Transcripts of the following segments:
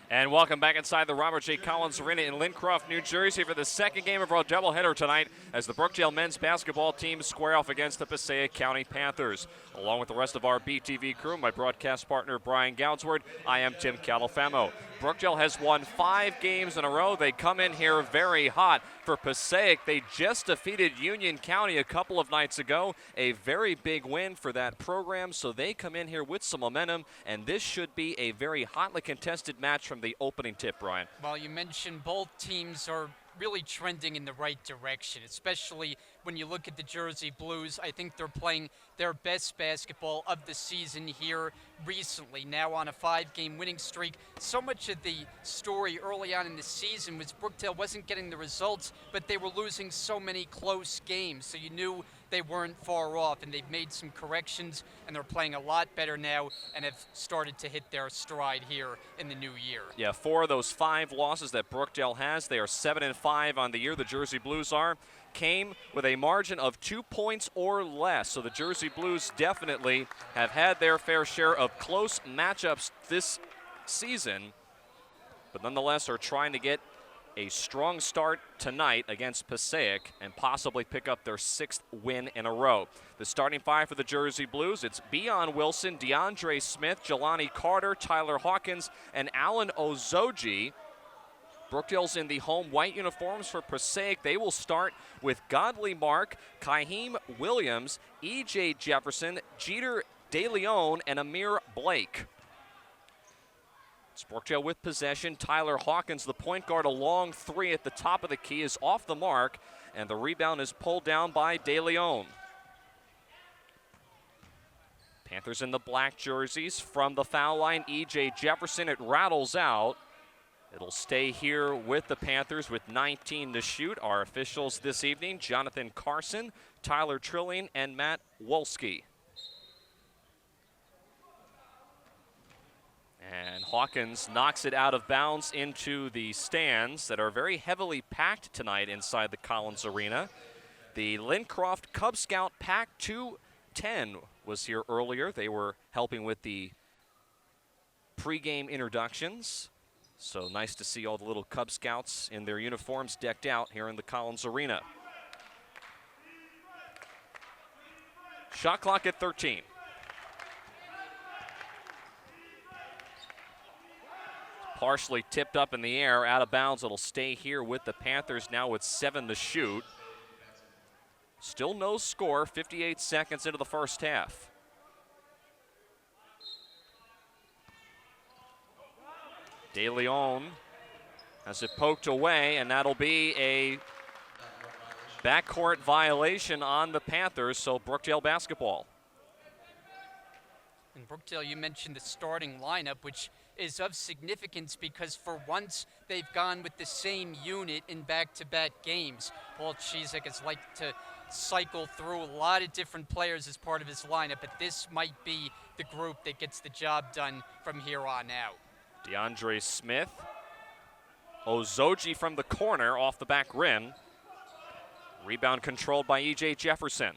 And welcome back inside the Robert J. Collins Arena in Lincroft, New Jersey for the second game of our doubleheader tonight as the Brookdale men's basketball team square off against the Passaic County Panthers. Along with the rest of our BTV crew, my broadcast partner Brian Goudsward, I am Tim Califamo. Brookdale has won 5 games in a row. They come in here very hot. For Passaic, they just defeated Union County a couple of nights ago. A very big win for that program, so they come in here with some momentum, and this should be a very hotly contested match from the opening tip, Brian. Well, you mentioned both teams are really trending in the right direction, especially when you look at the Jersey Blues. I think they're playing their best basketball of the season here recently, now on a 5-game winning streak. So much of the story early on in the season was Brookdale wasn't getting the results, but they were losing so many close games, so you knew they weren't far off, and they've made some corrections, and they're playing a lot better now and have started to hit their stride here in the new year. Yeah, 4 of those 5 losses that Brookdale has, they are 7-5 on the year, the Jersey Blues are, came with a margin of 2 points or less. So the Jersey Blues definitely have had their fair share of close matchups this season, but nonetheless are trying to get a strong start tonight against Passaic and possibly pick up their 6th win in a row. The starting 5 for the Jersey Blues, it's Beon Wilson, DeAndre Smith, Jelani Carter, Tyler Hawkins, and Alan Ozoji. Brookdale's in the home white uniforms for Passaic. They will start with Godley Mark, Kaheem Williams, E.J. Jefferson, Jeter Deleon, and Amir Blake. It's Brookdale with possession. Tyler Hawkins, the point guard, a long 3 at the top of the key, is off the mark, and the rebound is pulled down by Deleon. Panthers in the black jerseys. From the foul line, E.J. Jefferson, it rattles out. It'll stay here with the Panthers with 19 to shoot. Our officials this evening, Jonathan Carson, Tyler Trilling, and Matt Wolski. And Hawkins knocks it out of bounds into the stands that are very heavily packed tonight inside the Collins Arena. The Lincroft Cub Scout Pack 210 was here earlier. They were helping with the pregame introductions. So nice to see all the little Cub Scouts in their uniforms decked out here in the Collins Arena. Shot clock at 13. Partially tipped up in the air, out of bounds. It'll stay here with the Panthers now with 7 to shoot. Still no score, 58 seconds into the first half. DeLeon has it poked away, and that'll be a backcourt violation on the Panthers, so Brookdale basketball. In Brookdale, you mentioned the starting lineup, which is of significance because for once they've gone with the same unit in back-to-back games. Paul Chizek has liked to cycle through a lot of different players as part of his lineup, but this might be the group that gets the job done from here on out. DeAndre Smith. Ozoji from the corner off the back rim. Rebound controlled by E.J. Jefferson.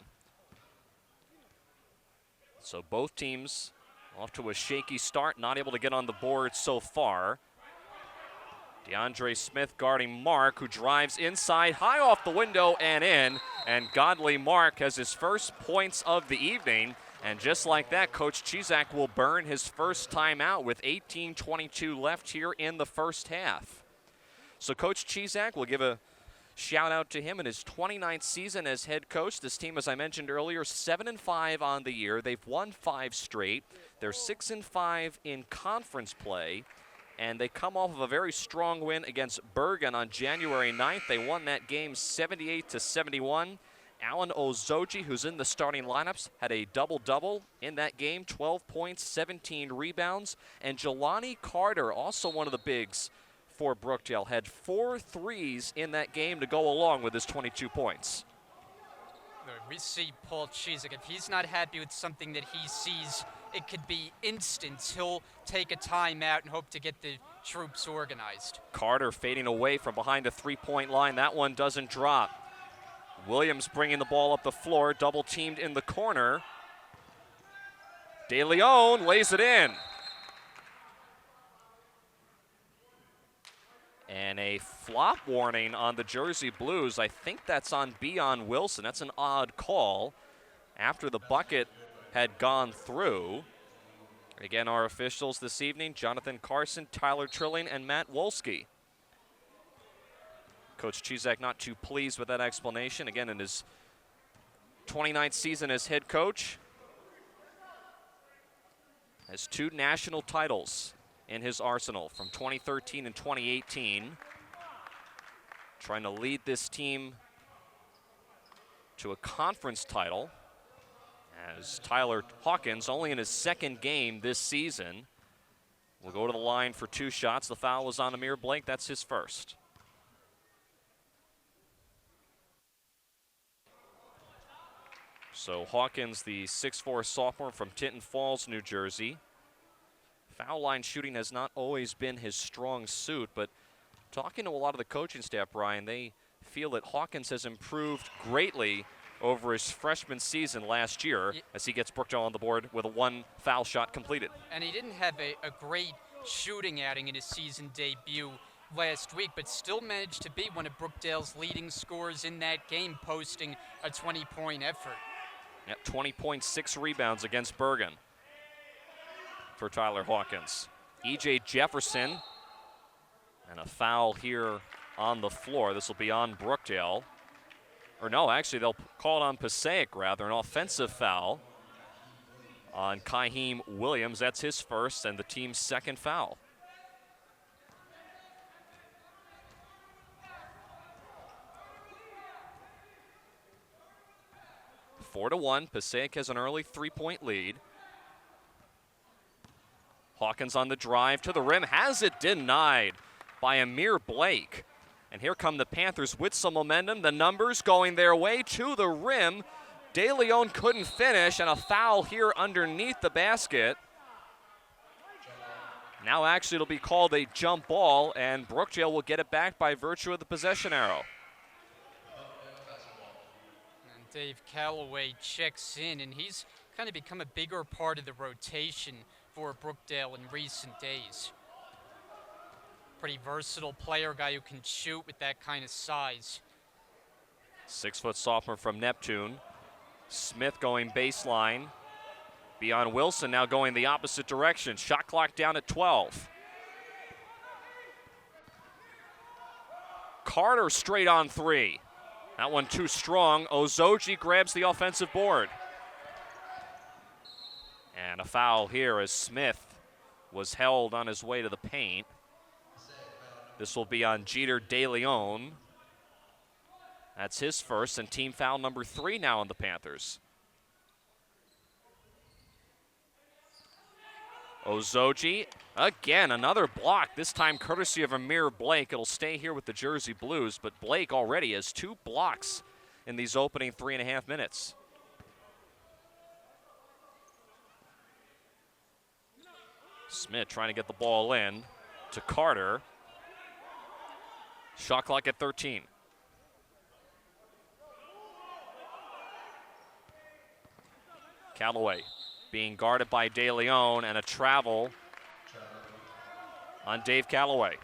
So both teams off to a shaky start, not able to get on the board so far. DeAndre Smith guarding Mark, who drives inside, high off the window and in. And Godley Mark has his first points of the evening. And just like that, Coach Chizak will burn his first timeout with 18:22 left here in the first half. So Coach Chizak, will give a shout out to him in his 29th season as head coach. This team, as I mentioned earlier, 7-5 on the year. They've won 5 straight. They're 6-5 in conference play. And they come off of a very strong win against Bergen on January 9th. They won that game 78-71. Alan Ozoji, who's in the starting lineups, had a double-double in that game, 12 points, 17 rebounds. And Jelani Carter, also one of the bigs for Brookdale, had 4 threes in that game to go along with his 22 points. We see Paul Chizek. If he's not happy with something that he sees, it could be instance. He'll take a timeout and hope to get the troops organized. Carter fading away from behind the three-point line. That one doesn't drop. Williams bringing the ball up the floor, double teamed in the corner. DeLeon lays it in. And a flop warning on the Jersey Blues. I think that's on Beon Wilson. That's an odd call after the bucket had gone through. Again, our officials this evening, Jonathan Carson, Tyler Trilling, and Matt Wolski. Coach Chizak not too pleased with that explanation. Again, in his 29th season as head coach, has 2 national titles in his arsenal from 2013 and 2018. Trying to lead this team to a conference title, as Tyler Hawkins, only in his 2nd game this season, will go to the line for 2 shots. The foul was on Amir Blake. That's his first. So Hawkins, the 6'4" sophomore from Tinton Falls, New Jersey. Foul line shooting has not always been his strong suit, but talking to a lot of the coaching staff, Brian, they feel that Hawkins has improved greatly over his freshman season last year as he gets Brookdale on the board with a 1 foul shot completed. And he didn't have a great shooting outing in his season debut last week, but still managed to be one of Brookdale's leading scorers in that game, posting a 20-point effort. Yep, 20.6 rebounds against Bergen for Tyler Hawkins. E.J. Jefferson, and a foul here on the floor. This will be on Brookdale. Or no, actually they'll call it on Passaic rather, an offensive foul on Kaheem Williams. That's his first and the team's 2nd foul. Four to 1, Passaic has an early 3-point lead. Hawkins on the drive to the rim, has it denied by Amir Blake. And here come the Panthers with some momentum. The numbers going their way to the rim. Deleon couldn't finish, and a foul here underneath the basket. Now actually it'll be called a jump ball, and Brookdale will get it back by virtue of the possession arrow. And Dave Calloway checks in, and he's kind of become a bigger part of the rotation for Brookdale in recent days. Pretty versatile player, guy who can shoot with that kind of size. 6-foot sophomore from Neptune. Smith going baseline. Beon Wilson now going the opposite direction. Shot clock down at 12. Carter straight on 3. That one too strong. Ozoji grabs the offensive board. And a foul here as Smith was held on his way to the paint. This will be on Jeter Deleon. That's his first, and team foul number 3 now on the Panthers. Ozoji, again, another block, this time courtesy of Amir Blake. It'll stay here with the Jersey Blues, but Blake already has 2 blocks in these opening 3.5 minutes. Smith trying to get the ball in to Carter. Shot clock at 13. Callaway being guarded by Deleon, and a travel on Dave Callaway.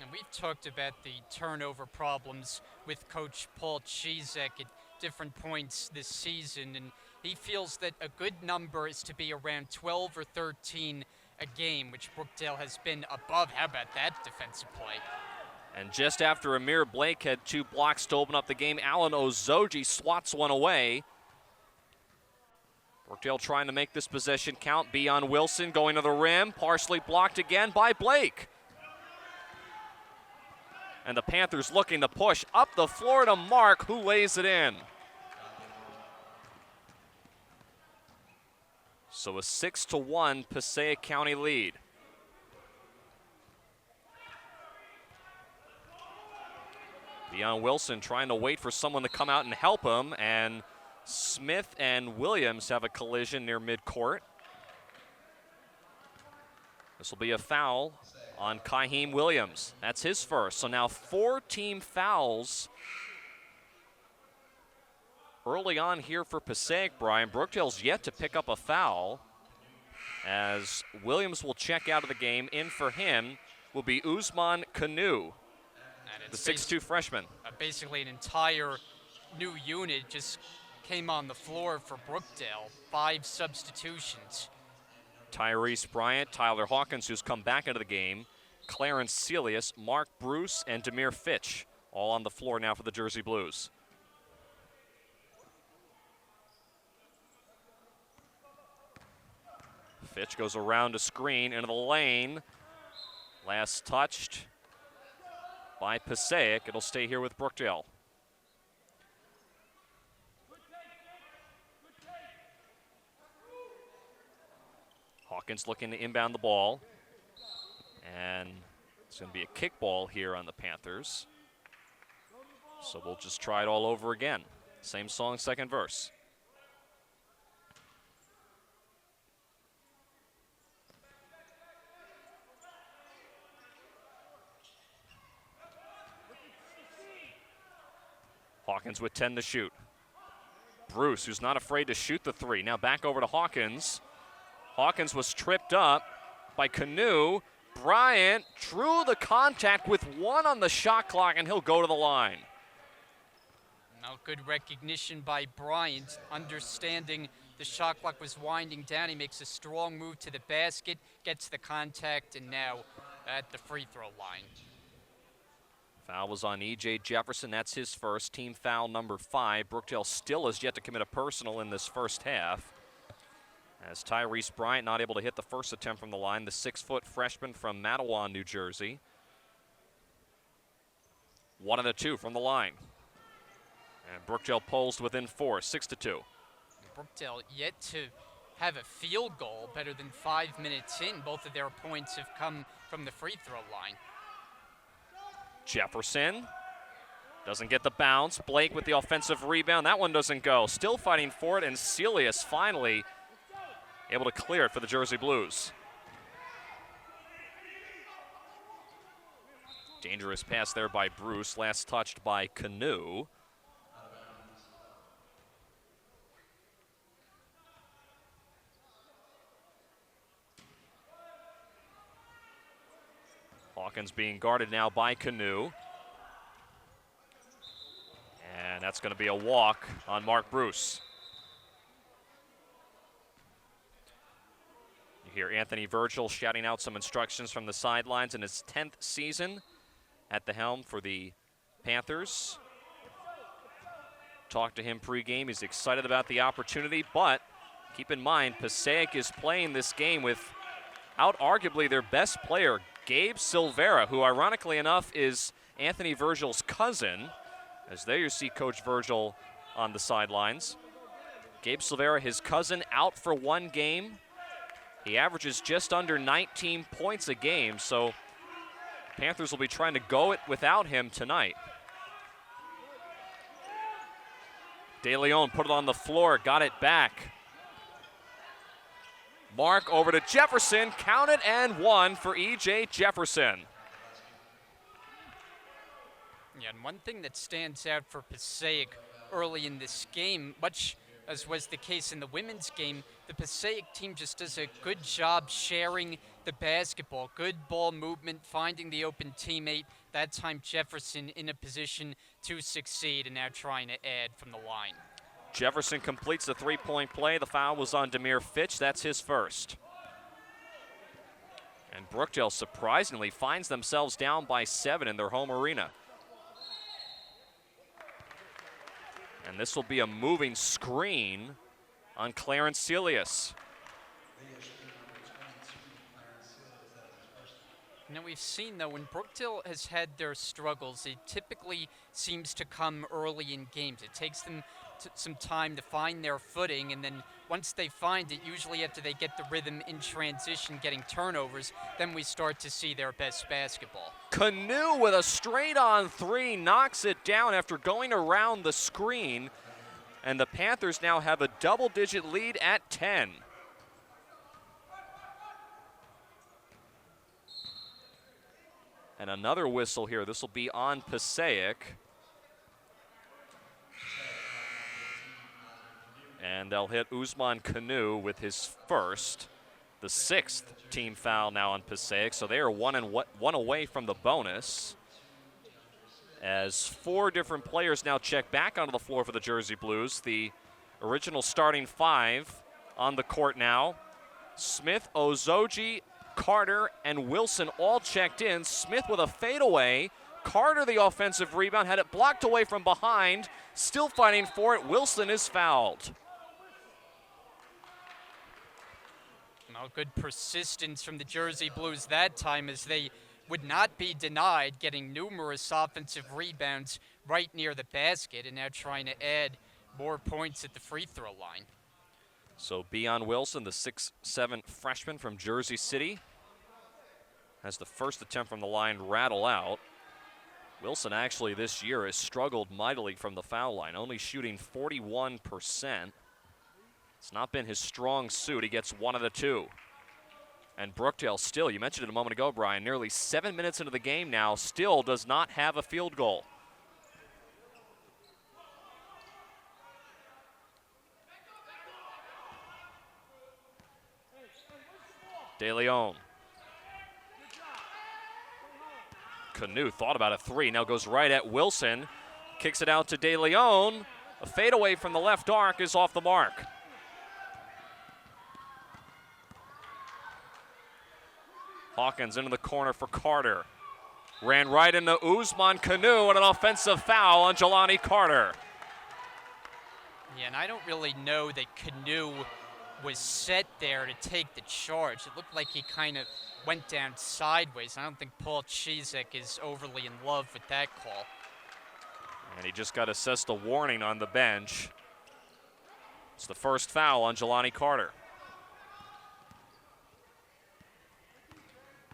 And we've talked about the turnover problems with Coach Paul Chizak at different points this season, and he feels that a good number is to be around 12 or 13 a game, which Brookdale has been above. How about that defensive play? And just after Amir Blake had 2 blocks to open up the game, Alan Ozoji swats one away. Brookdale trying to make this possession count. Beon Wilson going to the rim, partially blocked again by Blake. And the Panthers looking to push up the floor to Mark, who lays it in. So a 6-1 Passaic County lead. Beon Wilson trying to wait for someone to come out and help him, and Smith and Williams have a collision near midcourt. This will be a foul on Kaheem Williams. That's his first. So now 4 team fouls early on here for Passaic, Brian. Brookdale's yet to pick up a foul. as Williams will check out of the game. In for him will be Osman Kanu, the 6'2 freshman. Basically an entire new unit just came on the floor for Brookdale. 5 substitutions. Tyrese Bryant, Tyler Hawkins, who's come back into the game, Clarence Celius, Mark Bruce, and Demir Fitch, all on the floor now for the Jersey Blues. Fitch goes around a screen into the lane. Last touched by Passaic. It'll stay here with Brookdale. Hawkins looking to inbound the ball. And it's going to be a kickball here on the Panthers. So we'll just try it all over again. Same song, second verse. Hawkins with 10 to shoot. Bruce, who's not afraid to shoot the 3. Now back over to Hawkins. Hawkins was tripped up by Kanu. Bryant drew the contact with 1 on the shot clock, and he'll go to the line. Now good recognition by Bryant, understanding the shot clock was winding down. He makes a strong move to the basket, gets the contact, and now at the free throw line. Foul was on E.J. Jefferson. That's his first, team foul number 5. Brookdale still has yet to commit a personal in this first half, as Tyrese Bryant not able to hit the first attempt from the line, the 6-foot freshman from Matawan, New Jersey. 1 and a 2 from the line. And Brookdale pulls within 4, 6-2. Brookdale yet to have a field goal better than 5 minutes in. Both of their points have come from the free throw line. Jefferson doesn't get the bounce. Blake with the offensive rebound. That one doesn't go. Still fighting for it, and Celius finally able to clear it for the Jersey Blues. Dangerous pass there by Bruce. Last touched by Kanu. Hawkins being guarded now by Kanu. And that's going to be a walk on Mark Bruce. You hear Anthony Virgil shouting out some instructions from the sidelines in his 10th season at the helm for the Panthers. Talked to him pregame. He's excited about the opportunity, but keep in mind, Passaic is playing this game without arguably their best player, Gabe Silvera, who ironically enough is Anthony Virgil's cousin, as there you see Coach Virgil on the sidelines. Gabe Silvera, his cousin, out for 1 game. He averages just under 19 points a game, so Panthers will be trying to go it without him tonight. Deleon put it on the floor, got it back. Mark over to Jefferson, count it, and 1 for E.J. Jefferson. Yeah, and one thing that stands out for Passaic early in this game, much as was the case in the women's game, the Passaic team just does a good job sharing the basketball. Good ball movement, finding the open teammate. That time Jefferson in a position to succeed, and now trying to add from the line. Jefferson completes the 3-point play. The foul was on Demir Fitch. That's his first. And Brookdale surprisingly finds themselves down by 7 in their home arena. And this will be a moving screen on Clarence Celius. Now we've seen, though, when Brookdale has had their struggles, it typically seems to come early in games. It takes them some time to find their footing, and then once they find it, usually after they get the rhythm in transition, getting turnovers, then we start to see their best basketball. Kanu with a straight-on 3 knocks it down after going around the screen, and the Panthers now have a double-digit lead at 10. And another whistle here. This will be on Passaic. And they'll hit Osman Kanu with his first. the 6th team foul now on Passaic, so they are one away from the bonus. As 4 different players now check back onto the floor for the Jersey Blues. The original starting 5 on the court now. Smith, Ozoji, Carter, and Wilson all checked in. Smith with a fadeaway. Carter, the offensive rebound, had it blocked away from behind. Still fighting for it. Wilson is fouled. Well, good persistence from the Jersey Blues that time, as they would not be denied, getting numerous offensive rebounds right near the basket, and now trying to add more points at the free throw line. So Beon Wilson, the 6'7" freshman from Jersey City, has the first attempt from the line rattle out. Wilson actually this year has struggled mightily from the foul line, only shooting 41%. It's not been his strong suit. He gets 1 of the 2. And Brookdale still, you mentioned it a moment ago, Brian, nearly 7 minutes into the game now, still does not have a field goal. Deleon. Kanu thought about a 3, now goes right at Wilson. Kicks it out to Deleon. A fadeaway from the left arc is off the mark. Hawkins into the corner for Carter. Ran right into Osman Kanu and an offensive foul on Jelani Carter. Yeah, and I don't really know that Kanu was set there to take the charge. It looked like he kind of went down sideways. I don't think Paul Chizek is overly in love with that call. And he just got assessed a warning on the bench. It's the first foul on Jelani Carter.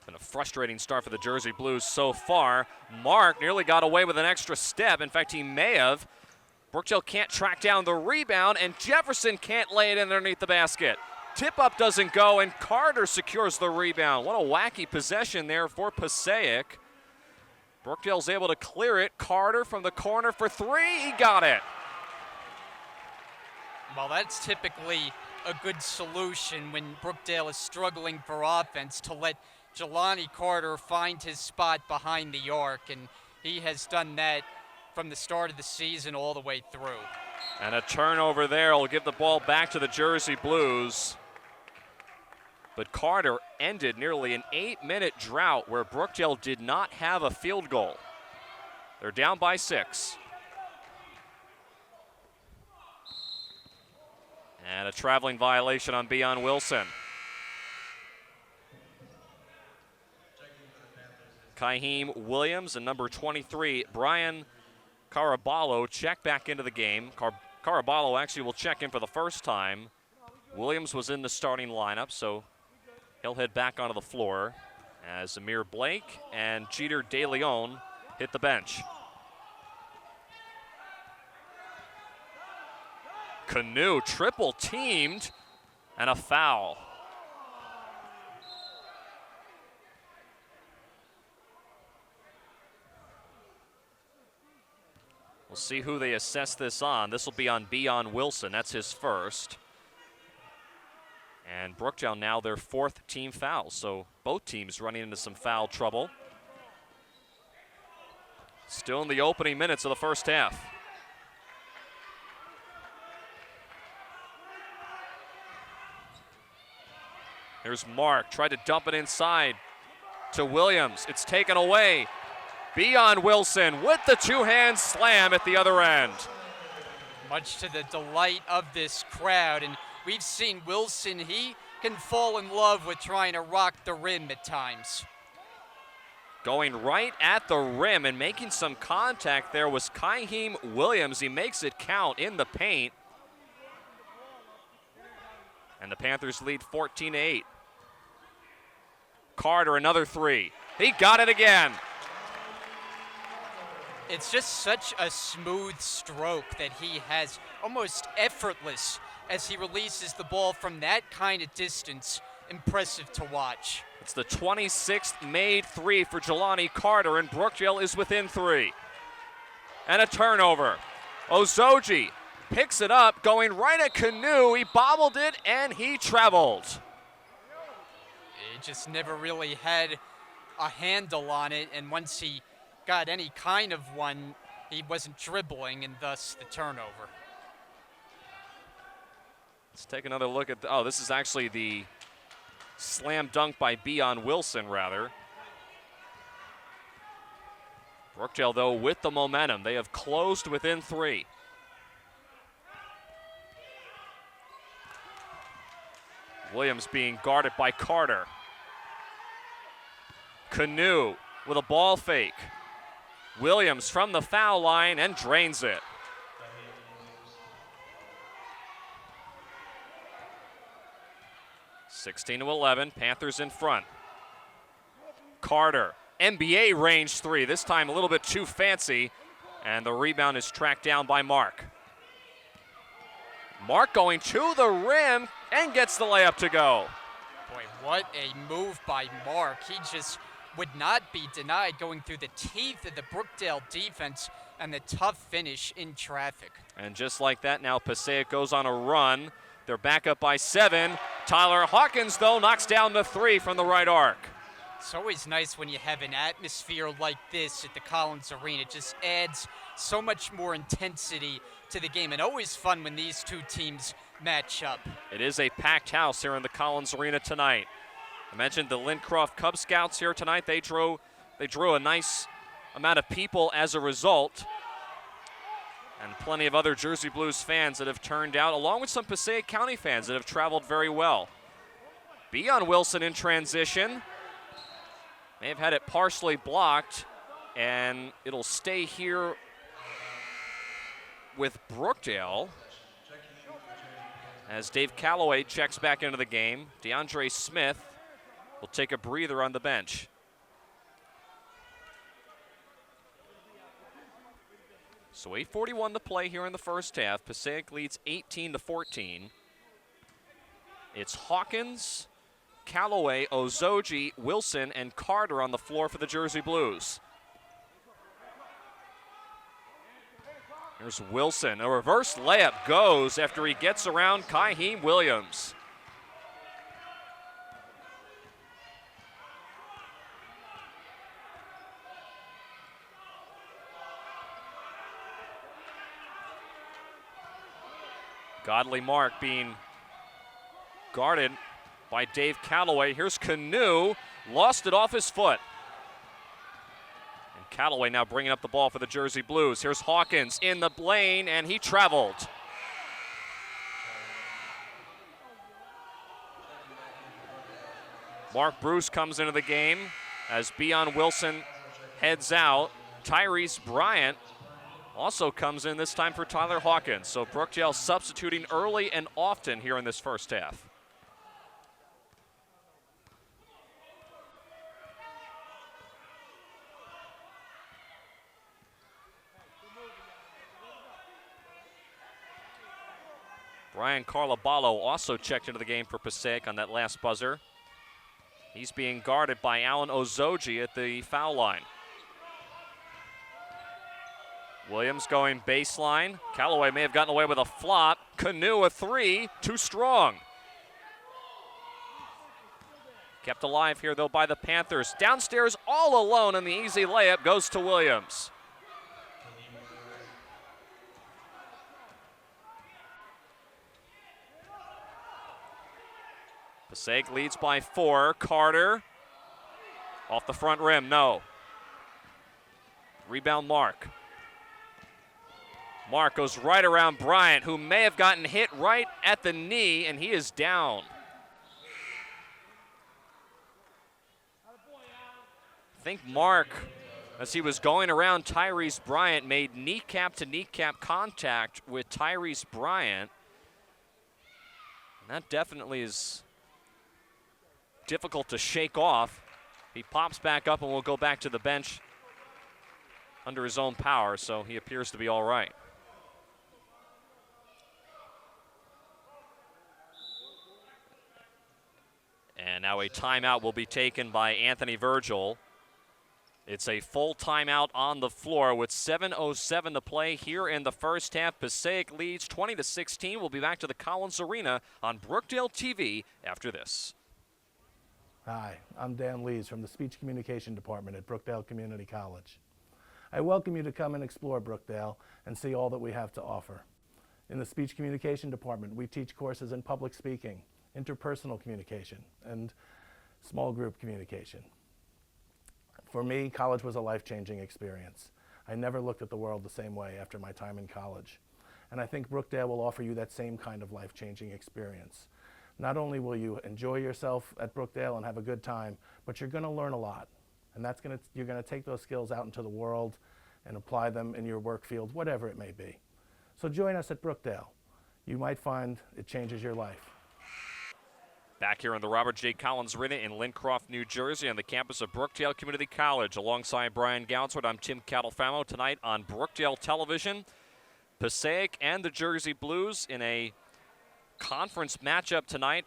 Been a frustrating start for the Jersey Blues so far. Mark nearly got away with an extra step. In fact, he may have. Brookdale can't track down the rebound, and Jefferson can't lay it in underneath the basket. Tip-up doesn't go, and Carter secures the rebound. What a wacky possession there for Passaic. Brookdale's able to clear it. Carter from the corner for 3. He got it. Well, that's typically a good solution when Brookdale is struggling for offense, to let Jelani Carter find his spot behind the arc, and he has done that from the start of the season all the way through. And a turnover there will give the ball back to the Jersey Blues. But Carter ended nearly an 8-minute drought where Brookdale did not have a field goal. They're down by 6. And a traveling violation on Beon Wilson. Kaheem Williams and number 23, Brian Caraballo, check back into the game. Caraballo actually will check in for the first time. Williams was in the starting lineup, so he'll head back onto the floor as Amir Blake and Jeter Deleon hit the bench. Kanu triple teamed and a foul. We'll see who they assess this on. This will be on Beon Wilson. That's his first. And Brookdale now their 4th team foul. So both teams running into some foul trouble. Still in the opening minutes of the first half. Here's Mark, tried to dump it inside to Williams. It's taken away. Beon Wilson with the 2-hand slam at the other end. Much to the delight of this crowd, and we've seen Wilson, he can fall in love with trying to rock the rim at times. Going right at the rim and making some contact there was Kaheem Williams. He makes it count in the paint. And the Panthers lead 14-8. Carter, another 3. He got it again. It's just such a smooth stroke that he has, almost effortless, as he releases the ball from that kind of distance. Impressive to watch. It's the 26th made 3 for Jelani Carter, and Brookdale is within 3. And a turnover. Ozoji picks it up, going right at Kanu. He bobbled it, and he traveled. He just never really had a handle on it, and once he got any kind of one, he wasn't dribbling, and thus the turnover. Let's take another look at this is actually the slam dunk by Beon Wilson, rather. Brookdale, though, with the momentum. They have closed within 3. Williams being guarded by Carter. Kanu with a ball fake. Williams from the foul line and drains it. (16-11), Panthers in front. Carter, NBA range 3, this time a little bit too fancy, and the rebound is tracked down by Mark. Mark going to the rim and gets the layup to go. Boy, what a move by Mark. He just would not be denied, going through the teeth of the Brookdale defense and the tough finish in traffic. And just like that, now Passaic goes on a run. They're back up by 7. Tyler Hawkins, though, knocks down the 3 from the right arc. It's always nice when you have an atmosphere like this at the Collins Arena. It just adds so much more intensity to the game, and always fun when these two teams match up. It is a packed house here in the Collins Arena tonight. I mentioned the Lincroft Cub Scouts here tonight. They drew a nice amount of people as a result. And plenty of other Jersey Blues fans that have turned out, along with some Passaic County fans that have traveled very well. Beon Wilson in transition. May have had it partially blocked, and it'll stay here with Brookdale as Dave Calloway checks back into the game. DeAndre Smith will take a breather on the bench. So 8:41 to play here in the first half. Passaic leads 18-14. It's Hawkins, Calloway, Ozoji, Wilson, and Carter on the floor for the Jersey Blues. Here's Wilson. A reverse layup goes after he gets around Kaheem Williams. Godly Mark being guarded by Dave Calloway. Here's Kanu, lost it off his foot. And Calloway now bringing up the ball for the Jersey Blues. Here's Hawkins in the lane, and he traveled. Mark Bruce comes into the game as Beon Wilson heads out. Tyrese Bryant also comes in this time for Tyler Hawkins. So Brookdale substituting early and often here in this first half. Brian Carlaballo also checked into the game for Passaic on that last buzzer. He's being guarded by Alan Ozoji at the foul line. Williams going baseline. Calloway may have gotten away with a flop. Kanu a 3, too strong. Kept alive here though by the Panthers. Downstairs all alone, and the easy layup goes to Williams. Passaic leads by 4. Carter off the front rim, no. Rebound Mark. Mark goes right around Bryant, who may have gotten hit right at the knee, and he is down. I think Mark, as he was going around Tyrese Bryant, made kneecap-to-kneecap contact with Tyrese Bryant. And that definitely is difficult to shake off. He pops back up and will go back to the bench under his own power, so he appears to be all right. And now a timeout will be taken by Anthony Virgil. It's a full timeout on the floor with 7:07 to play here in the first half. Passaic leads 20-16. We'll be back to the Collins Arena on Brookdale TV after this. Hi, I'm Dan Lees from the Speech Communication Department at Brookdale Community College. I welcome you to come and explore Brookdale and see all that we have to offer. In the Speech Communication Department, we teach courses in public speaking, interpersonal communication, and small group communication. For me, college was a life-changing experience. I never looked at the world the same way after my time in college. And I think Brookdale will offer you that same kind of life-changing experience. Not only will you enjoy yourself at Brookdale and have a good time, but you're going to learn a lot. And you're going to take those skills out into the world and apply them in your work field, whatever it may be. So join us at Brookdale. You might find it changes your life. Back here in the Robert J. Collins Arena in Lincroft, New Jersey, on the campus of Brookdale Community College. Alongside Brian Gounsford, I'm Tim Catalfamo. Tonight on Brookdale Television, Passaic and the Jersey Blues in a conference matchup tonight.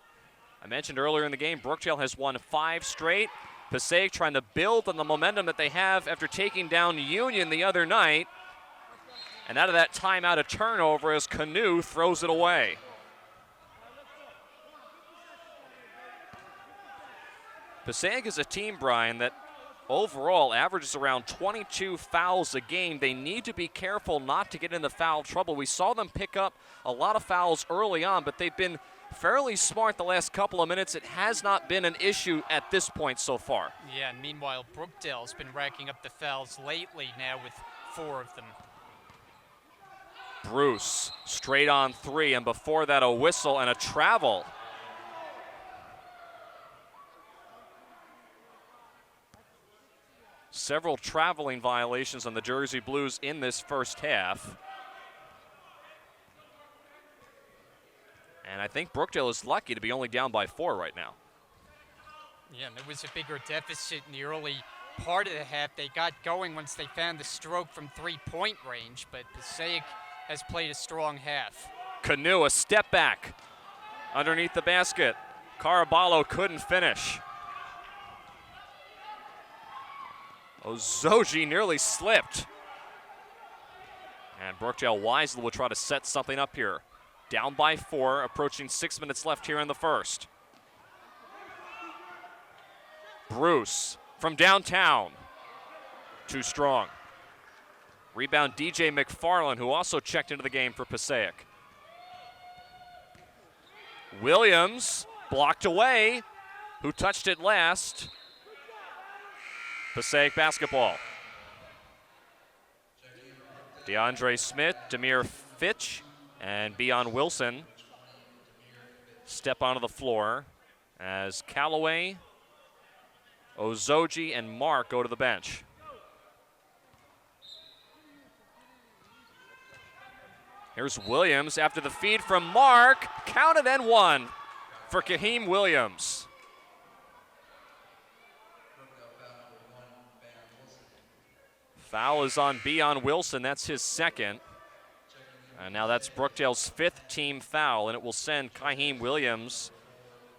I mentioned earlier in the game, Brookdale has won 5 straight. Passaic trying to build on the momentum that they have after taking down Union the other night. And out of that timeout, a turnover as Kanu throws it away. Passaic is a team, Brian, that overall averages around 22 fouls a game. They need to be careful not to get into foul trouble. We saw them pick up a lot of fouls early on, but they've been fairly smart the last couple of minutes. It has not been an issue at this point so far. Yeah, and meanwhile, Brookdale's been racking up the fouls lately now with 4 of them. Bruce, straight on 3, and before that a whistle and a travel. Several traveling violations on the Jersey Blues in this first half. And I think Brookdale is lucky to be only down by 4 right now. Yeah, and there was a bigger deficit in the early part of the half. They got going once they found the stroke from 3-point range, but Passaic has played a strong half. Kanu, a step back underneath the basket. Caraballo couldn't finish. Ozoji nearly slipped. And Brookdale wisely will try to set something up here. Down by 4, approaching 6 minutes left here in the first. Bruce from downtown. Too strong. Rebound DJ McFarland, who also checked into the game for Passaic. Williams blocked away. Who touched it last? Passaic basketball. DeAndre Smith, Demir Fitch, and Beon Wilson step onto the floor as Callaway, Ozoji, and Mark go to the bench. Here's Williams after the feed from Mark. Counted and 1 for Kaheem Williams. Foul is on Beon Wilson. That's his second. And now that's Brookdale's 5th team foul, and it will send Kaheem Williams,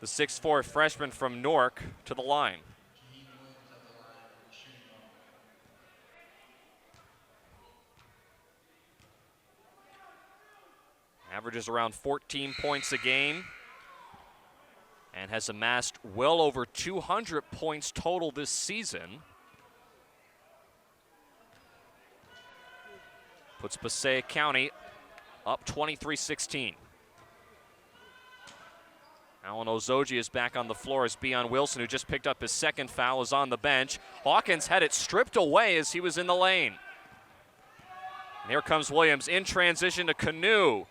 the 6'4" freshman from Newark, to the line. Averages around 14 points a game and has amassed well over 200 points total this season. Puts Passaic County up 23-16. Alan Ozoji is back on the floor as Beon Wilson, who just picked up his 2nd foul, is on the bench. Hawkins had it stripped away as he was in the lane. And here comes Williams in transition to Kanu.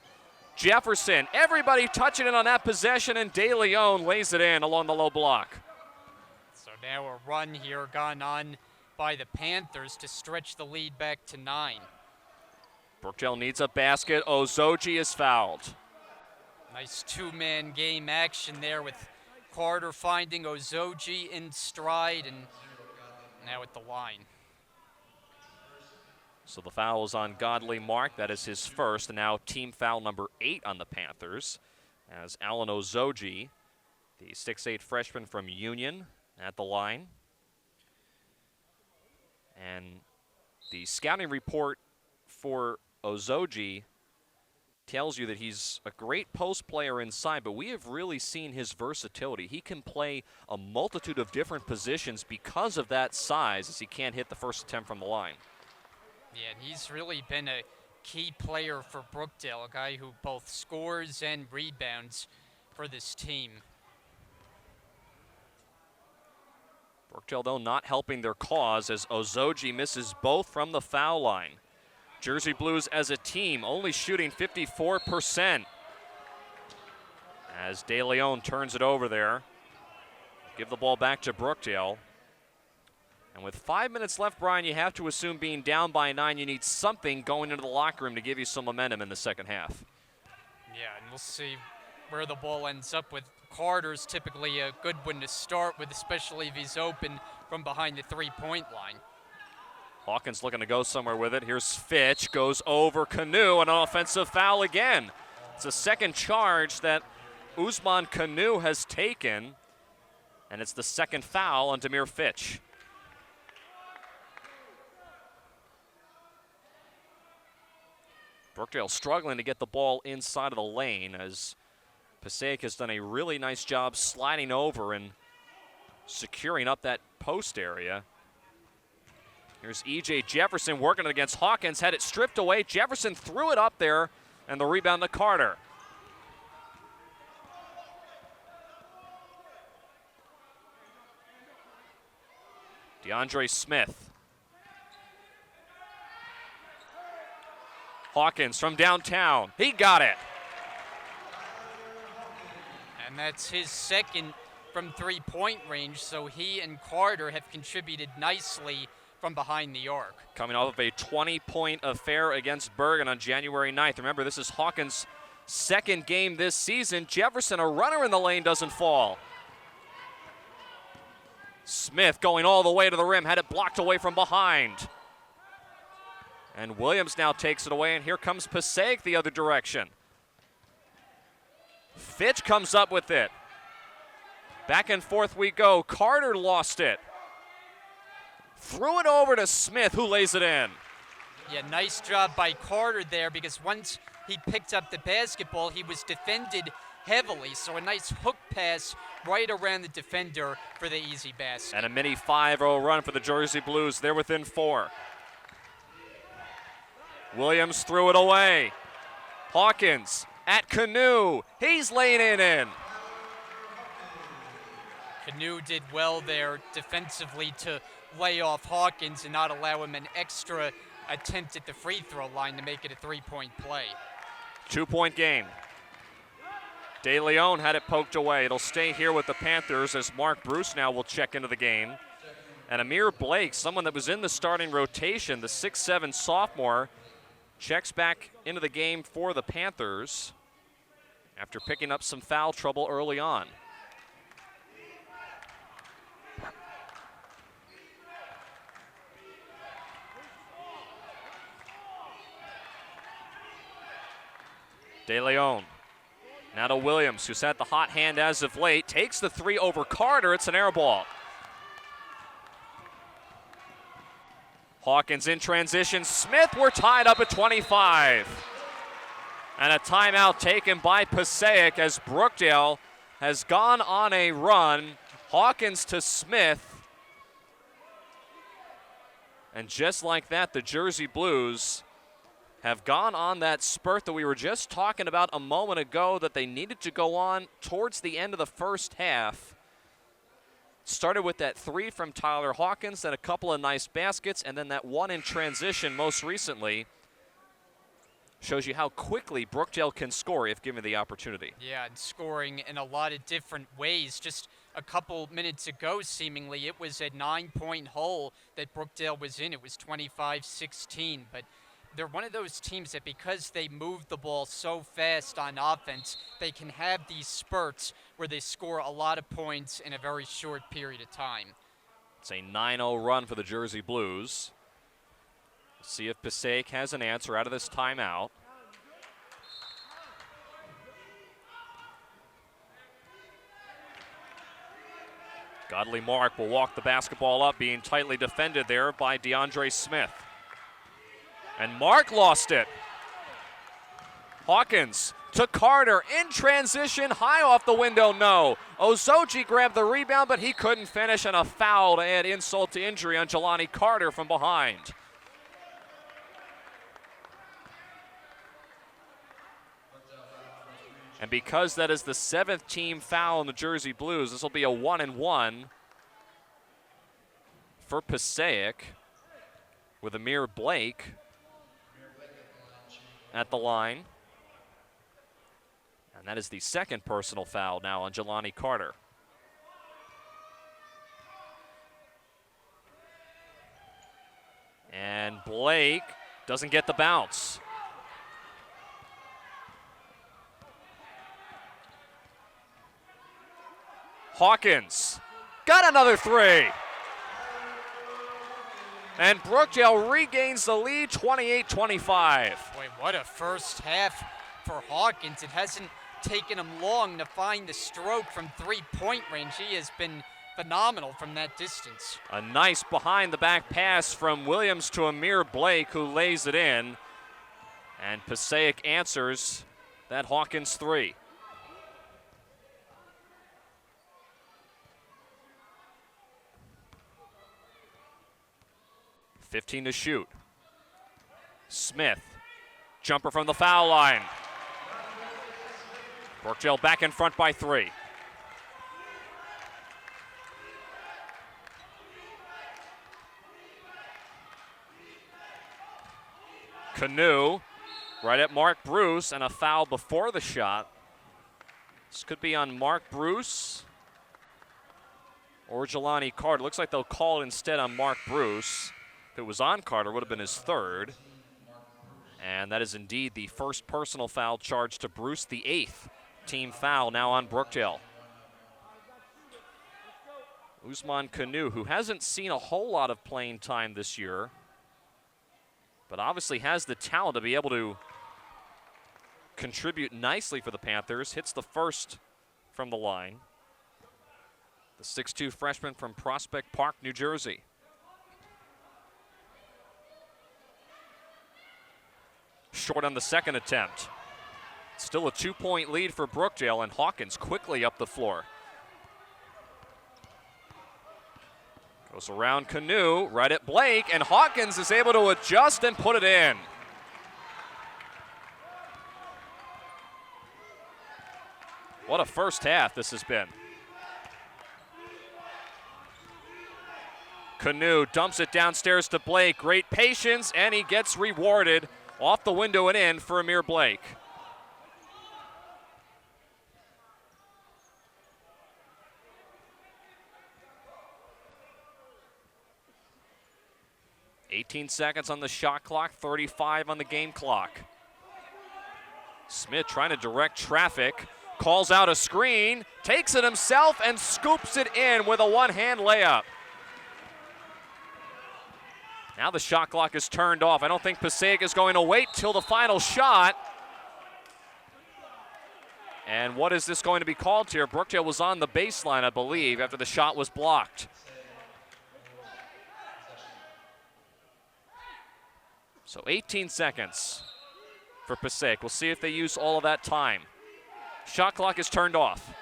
Jefferson, everybody touching it on that possession, and Deleon lays it in along the low block. So now a run here gone on by the Panthers to stretch the lead back to 9. Brookdale needs a basket. Ozoji is fouled. Nice 2-man game action there with Carter finding Ozoji in stride and now at the line. So the foul is on Godley Mark. That is his first, and now team foul number 8 on the Panthers as Alan Ozoji, the 6'8" freshman from Union, at the line. And the scouting report for Ozoji tells you that he's a great post player inside, but we have really seen his versatility. He can play a multitude of different positions because of that size, as he can't hit the first attempt from the line. Yeah, and he's really been a key player for Brookdale, a guy who both scores and rebounds for this team. Brookdale, though, not helping their cause as Ozoji misses both from the foul line. Jersey Blues as a team only shooting 54%. As Deleon turns it over there. Give the ball back to Brookdale. And with 5 minutes left, Brian, you have to assume being down by 9, you need something going into the locker room to give you some momentum in the second half. Yeah, and we'll see where the ball ends up with. Carter's typically a good one to start with, especially if he's open from behind the three-point line. Hawkins looking to go somewhere with it. Here's Fitch, goes over Kanu, and an offensive foul again. It's a second charge that Osman Kanu has taken, and it's the second foul on Amir Fitch. Brookdale struggling to get the ball inside of the lane as Passaic has done a really nice job sliding over and securing up that post area. Here's E.J. Jefferson working it against Hawkins, had it stripped away. Jefferson threw it up there, and the rebound to Carter. DeAndre Smith. Hawkins from downtown. He got it. And that's his second from three-point range, so he and Carter have contributed nicely from behind the arc. Coming off of a 20-point affair against Bergen on January 9th. Remember, this is Hawkins' second game this season. Jefferson, a runner in the lane, doesn't fall. Smith going all the way to the rim, had it blocked away from behind. And Williams now takes it away, and here comes Passaic the other direction. Fitch comes up with it. Back and forth we go. Carter lost it. Threw it over to Smith, who lays it in. Yeah, nice job by Carter there, because once he picked up the basketball, he was defended heavily. So a nice hook pass right around the defender for the easy basket. And a mini 5-0 run for the Jersey Blues. They're within 4. Williams threw it away. Hawkins at Kanu. He's laying it in. Kanu did well there defensively to lay off Hawkins and not allow him an extra attempt at the free throw line to make it a three-point play. 2-point game. Deleon had it poked away. It'll stay here with the Panthers as Mark Bruce now will check into the game. And Amir Blake, someone that was in the starting rotation, the 6'7" sophomore, checks back into the game for the Panthers after picking up some foul trouble early on. Deleon. Now to Williams, who's had the hot hand as of late. Takes the three over Carter. It's an air ball. Hawkins in transition. Smith, we're tied up at 25. And a timeout taken by Passaic as Brookdale has gone on a run. Hawkins to Smith. And just like that, the Jersey Blues have gone on that spurt that we were just talking about a moment ago that they needed to go on towards the end of the first half. Started with that three from Tyler Hawkins, then a couple of nice baskets, and then that one in transition most recently. Shows you how quickly Brookdale can score if given the opportunity. Yeah, and scoring in a lot of different ways. Just a couple minutes ago, seemingly, it was a 9-point hole that Brookdale was in. It was 25-16, but they're one of those teams that because they move the ball so fast on offense, they can have these spurts where they score a lot of points in a very short period of time. It's a 9-0 run for the Jersey Blues. See if Passaic has an answer out of this timeout. Godley Mark will walk the basketball up, being tightly defended there by DeAndre Smith. And Mark lost it. Hawkins to Carter in transition, high off the window, no. Ozoji grabbed the rebound, but he couldn't finish, and a foul to add insult to injury on Jelani Carter from behind. And because that is the 7th team foul in the Jersey Blues, this will be a 1-and-1 for Passaic with Amir Blake at the line. And that is the 2nd personal foul now on Jelani Carter. And Blake doesn't get the bounce. Hawkins got another 3. And Brookdale regains the lead, 28-25. Boy, what a first half for Hawkins. It hasn't taken him long to find the stroke from three-point range. He has been phenomenal from that distance. A nice behind-the-back pass from Williams to Amir Blake, who lays it in. And Passaic answers that Hawkins 3. .15 to shoot. Smith, jumper from the foul line. Brookdale back in front by 3. Kanu right at Mark Bruce, and a foul before the shot. This could be on Mark Bruce or Jelani Carter. Looks like they'll call it instead on Mark Bruce. If it was on Carter, it would have been his 3rd. And that is indeed the first personal foul charged to Bruce, the 8th team foul now on Brookdale. Osman Kanu, who hasn't seen a whole lot of playing time this year, but obviously has the talent to be able to contribute nicely for the Panthers, hits the first from the line. The 6'2" freshman from Prospect Park, New Jersey. Short on the 2nd attempt. Still a 2-point lead for Brookdale, and Hawkins quickly up the floor. Goes around Kanu, right at Blake, and Hawkins is able to adjust and put it in. What a first half this has been. Kanu dumps it downstairs to Blake. Great patience, and he gets rewarded. Off the window and in for Amir Blake. .18 seconds on the shot clock, 35 on the game clock. Smith trying to direct traffic, calls out a screen, takes it himself, and scoops it in with a one-hand layup. Now the shot clock is turned off. I don't think Passaic is going to wait till the final shot. And what is this going to be called here? Brookdale was on the baseline, I believe, after the shot was blocked. So 18 seconds for Passaic. We'll see if they use all of that time. Shot clock is turned off.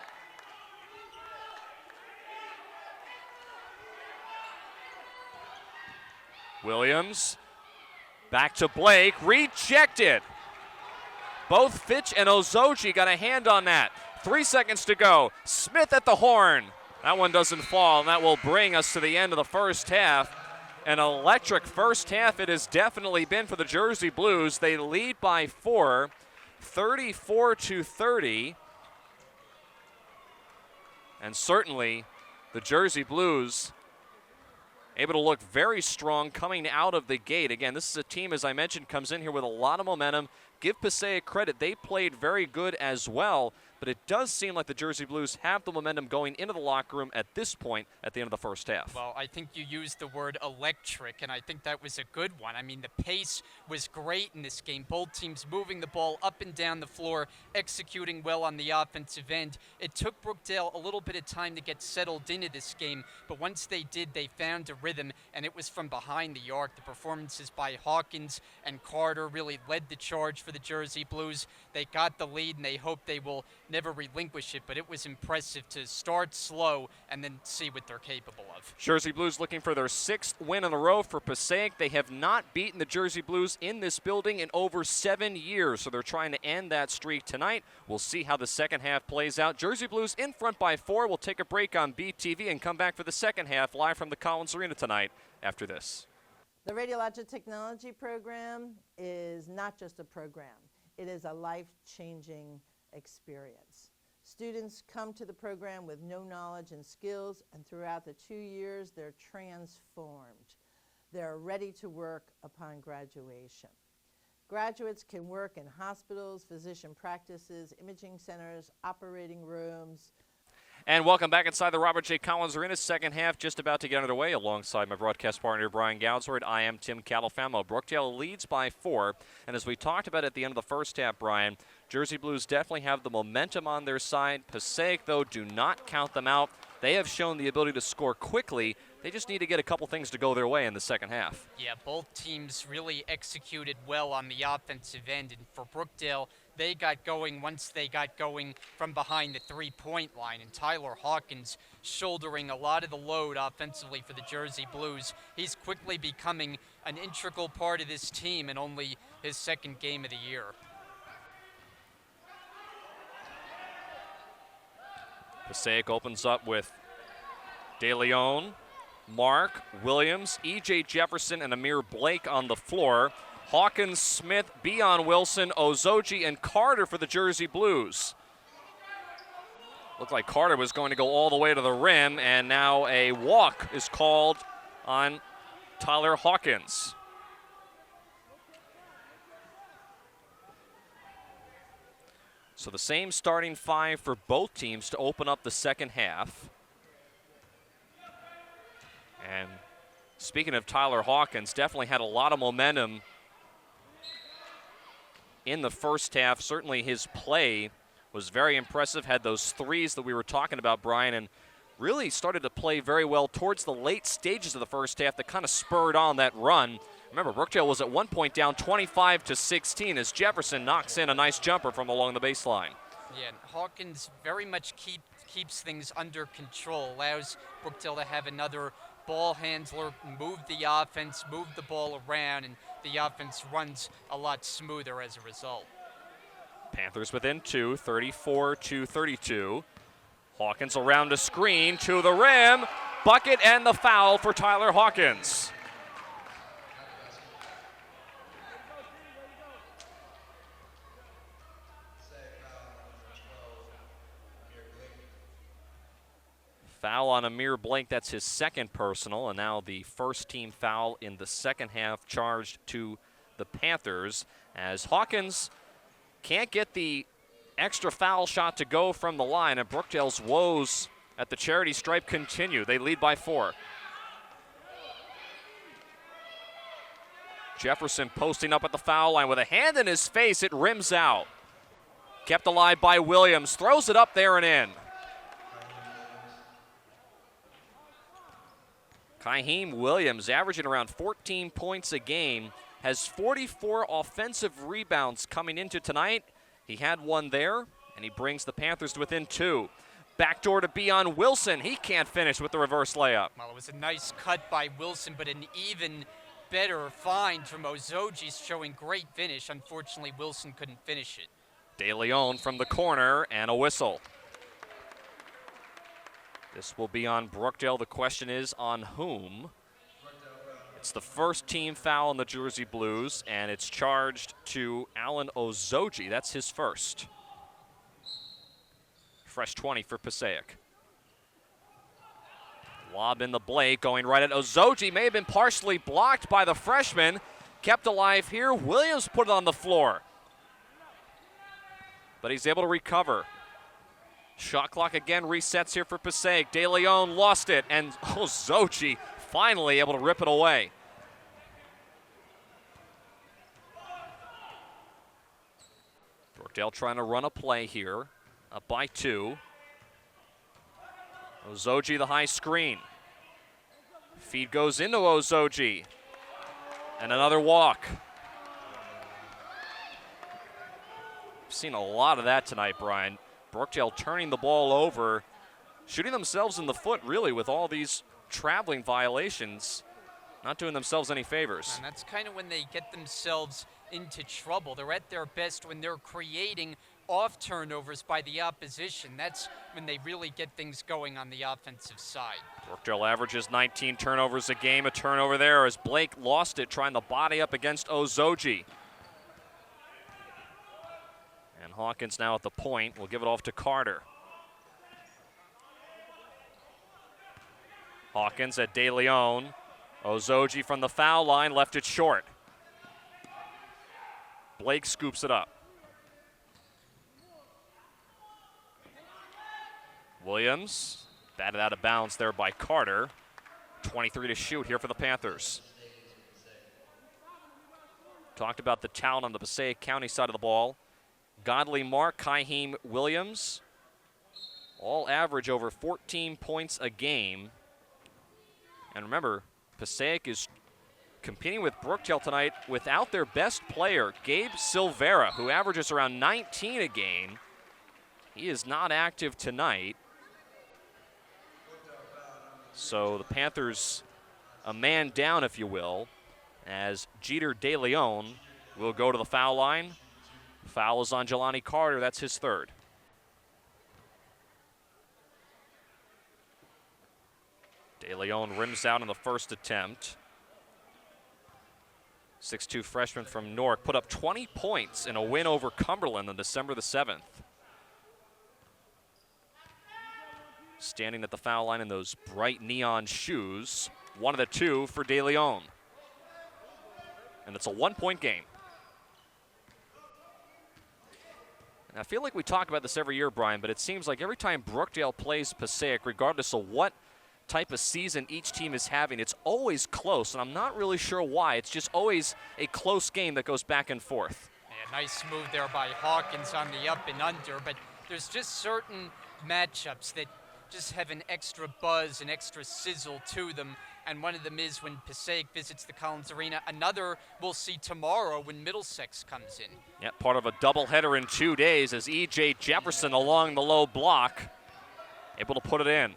Williams, back to Blake, rejected. Both Fitch and Ozoji got a hand on that. 3 seconds to go. Smith at the horn. That one doesn't fall, and that will bring us to the end of the first half. An electric first half it has definitely been for the Jersey Blues. They lead by 4, 34-30. And certainly the Jersey Blues able to look very strong coming out of the gate. Again, this is a team, as I mentioned, comes in here with a lot of momentum. Give Passaic credit. They played very good as well, but it does seem like the Jersey Blues have the momentum going into the locker room at this point at the end of the first half. Well, I think you used the word electric, and I think that was a good one. I mean, the pace was great in this game. Both teams moving the ball up and down the floor, executing well on the offensive end. It took Brookdale a little bit of time to get settled into this game, but once they did, they found a rhythm, and it was from behind the arc. The performances by Hawkins and Carter really led the charge for for the Jersey Blues. They got the lead, and they hope they will never relinquish it, but it was impressive to start slow and then see what they're capable of. Jersey Blues looking for their 6th win in a row for Passaic. They have not beaten the Jersey Blues in this building in over 7 years, so they're trying to end that streak tonight. We'll see how the second half plays out. Jersey Blues in front by 4. We'll take a break on BTV and come back for the second half live from the Collins Arena tonight after this. The Radiologic Technology program is not just a program. It is a life-changing experience. Students come to the program with no knowledge and skills, and throughout the 2 years, they're transformed. They're ready to work upon graduation. Graduates can work in hospitals, physician practices, imaging centers, operating rooms. And welcome back inside the Robert J. Collins Arena. Second half just about to get underway. Alongside my broadcast partner, Brian Goudsword, I am Tim Califamo. Brookdale leads by 4. And as we talked about at the end of the first half, Brian, Jersey Blues definitely have the momentum on their side. Passaic, though, do not count them out. They have shown the ability to score quickly. They just need to get a couple things to go their way in the second half. Yeah, both teams really executed well on the offensive end. And for Brookdale, they got going once they got going from behind the three-point line. And Tyler Hawkins shouldering a lot of the load offensively for the Jersey Blues. He's quickly becoming an integral part of this team in only his 2nd game of the year. Passaic opens up with Deleon, Mark, Williams, E.J. Jefferson, and Amir Blake on the floor. Hawkins, Smith, Beon Wilson, Ozoji, and Carter for the Jersey Blues. Looked like Carter was going to go all the way to the rim, and now a walk is called on Tyler Hawkins. So the same starting 5 for both teams to open up the second half. And speaking of Tyler Hawkins, definitely had a lot of momentum in the first half. Certainly his play was very impressive, had those threes that we were talking about, Brian, and really started to play very well towards the late stages of the first half that kind of spurred on that run. Remember, Brookdale was at one point down 25-16 as Jefferson knocks in a nice jumper from along the baseline. Yeah, and Hawkins very much keeps things under control, allows Brookdale to have another ball handler, move the offense, move the ball around, and the offense runs a lot smoother as a result. Panthers within 2, 34-32. Hawkins around a screen to the rim. Bucket and the foul for Tyler Hawkins. Foul on Amir Blake, that's his 2nd personal, and now the first team foul in the second half charged to the Panthers as Hawkins can't get the extra foul shot to go from the line, and Brookdale's woes at the charity stripe continue. They lead by 4. Jefferson posting up at the foul line with a hand in his face. It rims out. Kept alive by Williams. Throws it up there and in. Kaheem Williams, averaging around 14 points a game, has 44 offensive rebounds coming into tonight. He had one there, and he brings the Panthers to within 2. Backdoor to Beon Wilson. He can't finish with the reverse layup. Well, it was a nice cut by Wilson, but an even better find from Ozoji, showing great finish. Unfortunately, Wilson couldn't finish it. Deleon from the corner, and a whistle. This will be on Brookdale. The question is on whom? It's the first team foul on the Jersey Blues, and it's charged to Alan Ozoji. That's his first. Fresh 20 for Passaic. Lob in the Blake, going right at Ozoji. May have been partially blocked by the freshman. Kept alive here. Williams put it on the floor. But he's able to recover. Shot clock again resets here for Passaic. Deleon lost it, and Ozoji finally able to rip it away. Brookdale trying to run a play here. Up by 2. Ozoji the high screen. Feed goes into Ozoji. And another walk. seen a lot of that tonight, Brian. Brookdale turning the ball over, shooting themselves in the foot, really, with all these traveling violations. Not doing themselves any favors. And that's kind of when they get themselves into trouble. They're at their best when they're creating off turnovers by the opposition. That's when they really get things going on the offensive side. Brookdale averages 19 turnovers a game. A turnover there as Blake lost it trying to body up against Ozoji. And Hawkins now at the point. We'll give it off to Carter. Hawkins at Deleon. Ozoji from the foul line left it short. Blake scoops it up. Williams batted out of bounds there by Carter. 23 to shoot here for the Panthers. Talked about the talent on the Passaic County side of the ball. Godley Mark, Kaheem Williams, all average over 14 points a game. And remember, Passaic is competing with Brookdale tonight without their best player, Gabe Silvera, who averages around 19 a game. He is not active tonight. So the Panthers a man down, if you will, as Jeter Deleon will go to the foul line. Foul is on Jelani Carter. That's his third. Deleon rims out in the first attempt. 6'2" freshman from Newark put up 20 points in a win over Cumberland on December the 7th. Standing at the foul line in those bright neon shoes. One of the two for Deleon. And it's a 1-point game. And I feel like we talk about this every year, Brian, but it seems like every time Brookdale plays Passaic, regardless of what type of season each team is having, it's always close, and I'm not really sure why. It's just always a close game that goes back and forth. Yeah, nice move there by Hawkins on the up and under, but there's just certain matchups that just have an extra buzz, an extra sizzle to them, and one of them is when Passaic visits the Collins Arena. Another we'll see tomorrow when Middlesex comes in. Yeah, part of a doubleheader in 2 days as E.J. Jefferson along the low block, able to put it in.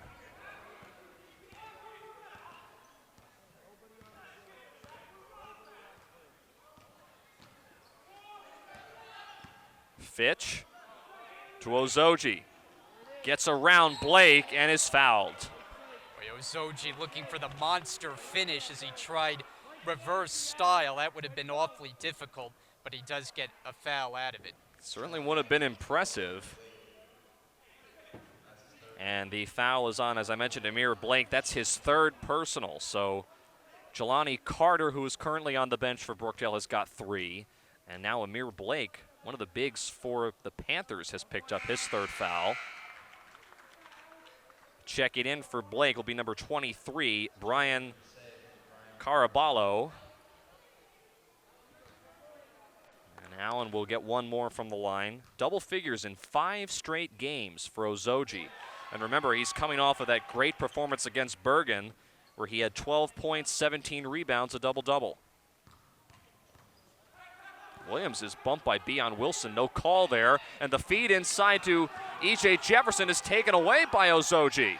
Fitch to Ozoji. Gets around Blake and is fouled. Ozoji looking for the monster finish as he tried reverse style. That would have been awfully difficult, but he does get a foul out of it. Certainly would have been impressive. And the foul is on, as I mentioned, Amir Blake. That's his third personal. So Jelani Carter, who is currently on the bench for Brookdale, has got 3. And now Amir Blake, one of the bigs for the Panthers, has picked up his third foul. Checking in for Blake will be number 23, Brian Caraballo. And Allen will get one more from the line. Double figures in 5 straight games for Ozoji. And remember, he's coming off of that great performance against Bergen, where he had 12 points, 17 rebounds, a double-double. Williams is bumped by Beon Wilson. No call there. And the feed inside to E.J. Jefferson is taken away by Ozoji.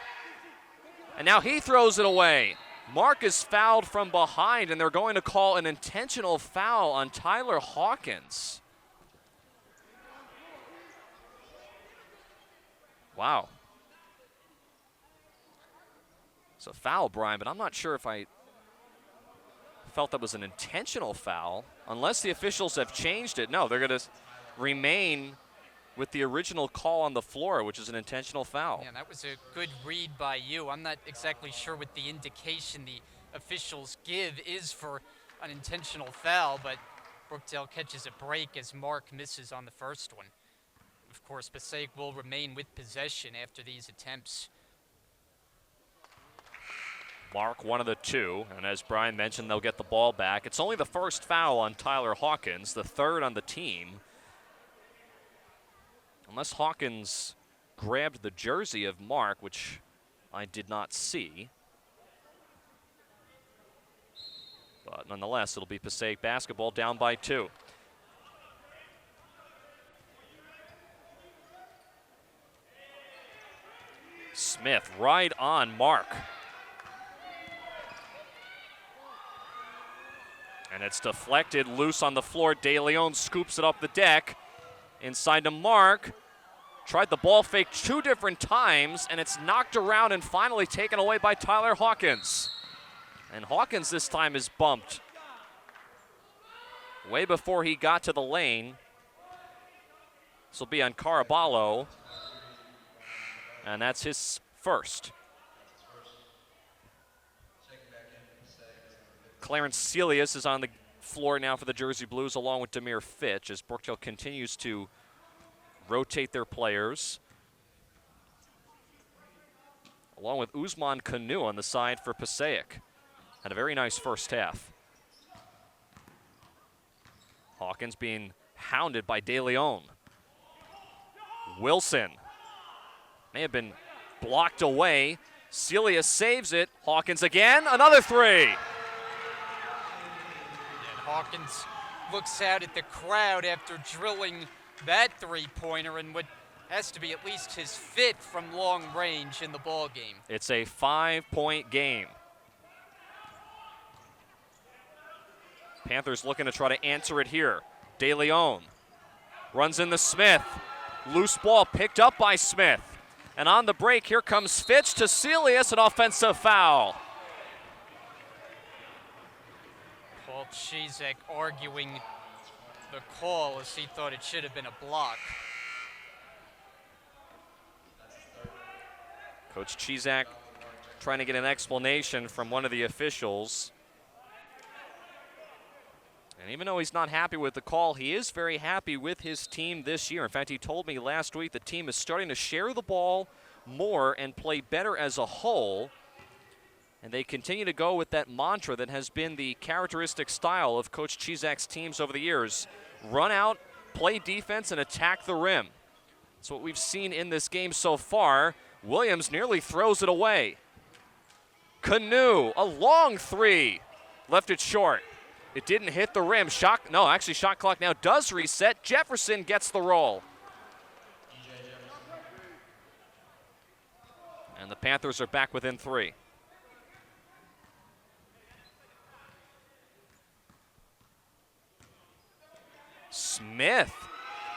And now he throws it away. Mark is fouled from behind, and they're going to call an intentional foul on Tyler Hawkins. Wow. It's a foul, Brian, but I'm not sure if I felt that was an intentional foul, unless the officials have changed it. No, they're going to remain with the original call on the floor, which is an intentional foul. Yeah, that was a good read by you. I'm not exactly sure what the indication the officials give is for an intentional foul, but Brookdale catches a break as Mark misses on the first one. Of course, Passaic will remain with possession after these attempts. Mark, one of the 2, and as Brian mentioned, they'll get the ball back. It's only the first foul on Tyler Hawkins, the third on the team. Unless Hawkins grabbed the jersey of Mark, which I did not see. But nonetheless, it'll be Passaic basketball down by 2. Smith right on Mark. And it's deflected, loose on the floor. Deleon scoops it up the deck. Inside to Mark. Tried the ball fake 2 different times, and it's knocked around and finally taken away by Tyler Hawkins. And Hawkins this time is bumped way before he got to the lane. This will be on Caraballo, and that's his first. Clarence Celius is on the floor now for the Jersey Blues, along with Demir Fitch, as Brookdale continues to rotate their players. Along with Osman Kanu on the side for Passaic. Had a very nice first half. Hawkins being hounded by Deleon. Wilson may have been blocked away. Celius saves it. Hawkins again, another 3. And Hawkins looks out at the crowd after drilling that 3-pointer and what has to be at least his 5th from long range in the ball game. It's a 5-point game. Panthers looking to try to answer it here. Deleon runs into Smith. Loose ball picked up by Smith. And on the break, here comes Fitch to Celius, an offensive foul. Paul Chizek arguing the call as he thought it should have been a block. Coach Chizak trying to get an explanation from one of the officials. And even though he's not happy with the call, he is very happy with his team this year. In fact, he told me last week the team is starting to share the ball more and play better as a whole. And they continue to go with that mantra that has been the characteristic style of Coach Chizak's teams over the years. Run out, play defense, and attack the rim. That's what we've seen in this game so far. Williams nearly throws it away. Kanu, a long 3. Left it short. It didn't hit the rim. Shot clock now does reset. Jefferson gets the roll. And the Panthers are back within 3. Smith,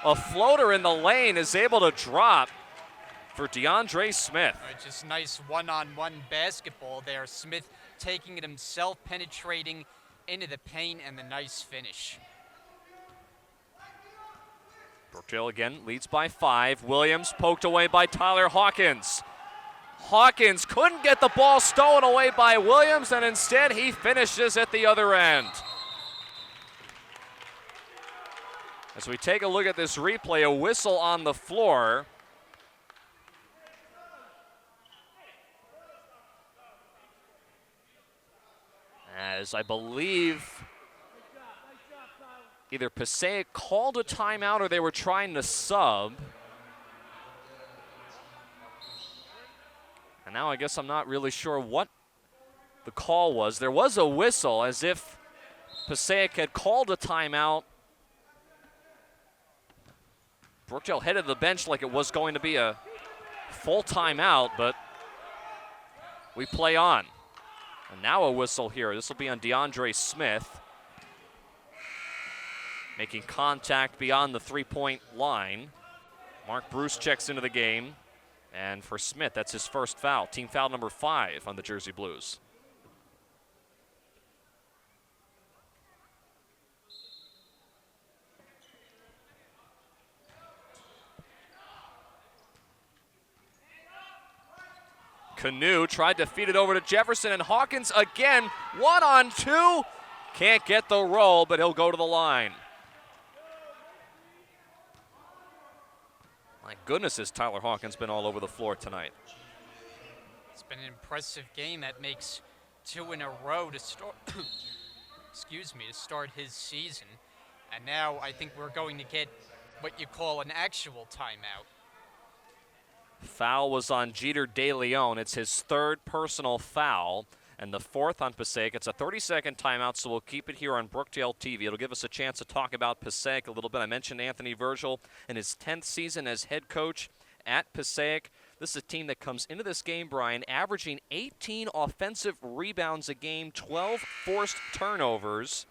a floater in the lane, is able to drop for DeAndre Smith. Just nice one-on-one basketball there. Smith taking it himself, penetrating into the paint, and the nice finish. Brookdale again leads by 5. Williams poked away by Tyler Hawkins. Hawkins couldn't get the ball stolen away by Williams, and instead he finishes at the other end. As we take a look at this replay, a whistle on the floor. As I believe either Passaic called a timeout or they were trying to sub. And now I guess I'm not really sure what the call was. There was a whistle as if Passaic had called a timeout. Brookdale headed to the bench like it was going to be a full timeout, but we play on. And now a whistle here. This will be on DeAndre Smith. Making contact beyond the 3-point line. Mark Bruce checks into the game. And for Smith, that's his first foul. Team foul number 5 on the Jersey Blues. Kanu tried to feed it over to Jefferson, and Hawkins again, 1-on-2. Can't get the roll, but he'll go to the line. My goodness, has Tyler Hawkins been all over the floor tonight. It's been an impressive game. That makes 2 in a row to start, excuse me, to start his season. And now I think we're going to get what you call an actual timeout. Foul was on Jeter Deleon. It's his 3rd personal foul and the 4th on Passaic. It's a 30-second timeout, so we'll keep it here on Brookdale TV. It'll give us a chance to talk about Passaic a little bit. I mentioned Anthony Virgil in his 10th season as head coach at Passaic. This is a team that comes into this game, Brian, averaging 18 offensive rebounds a game, 12 forced turnovers.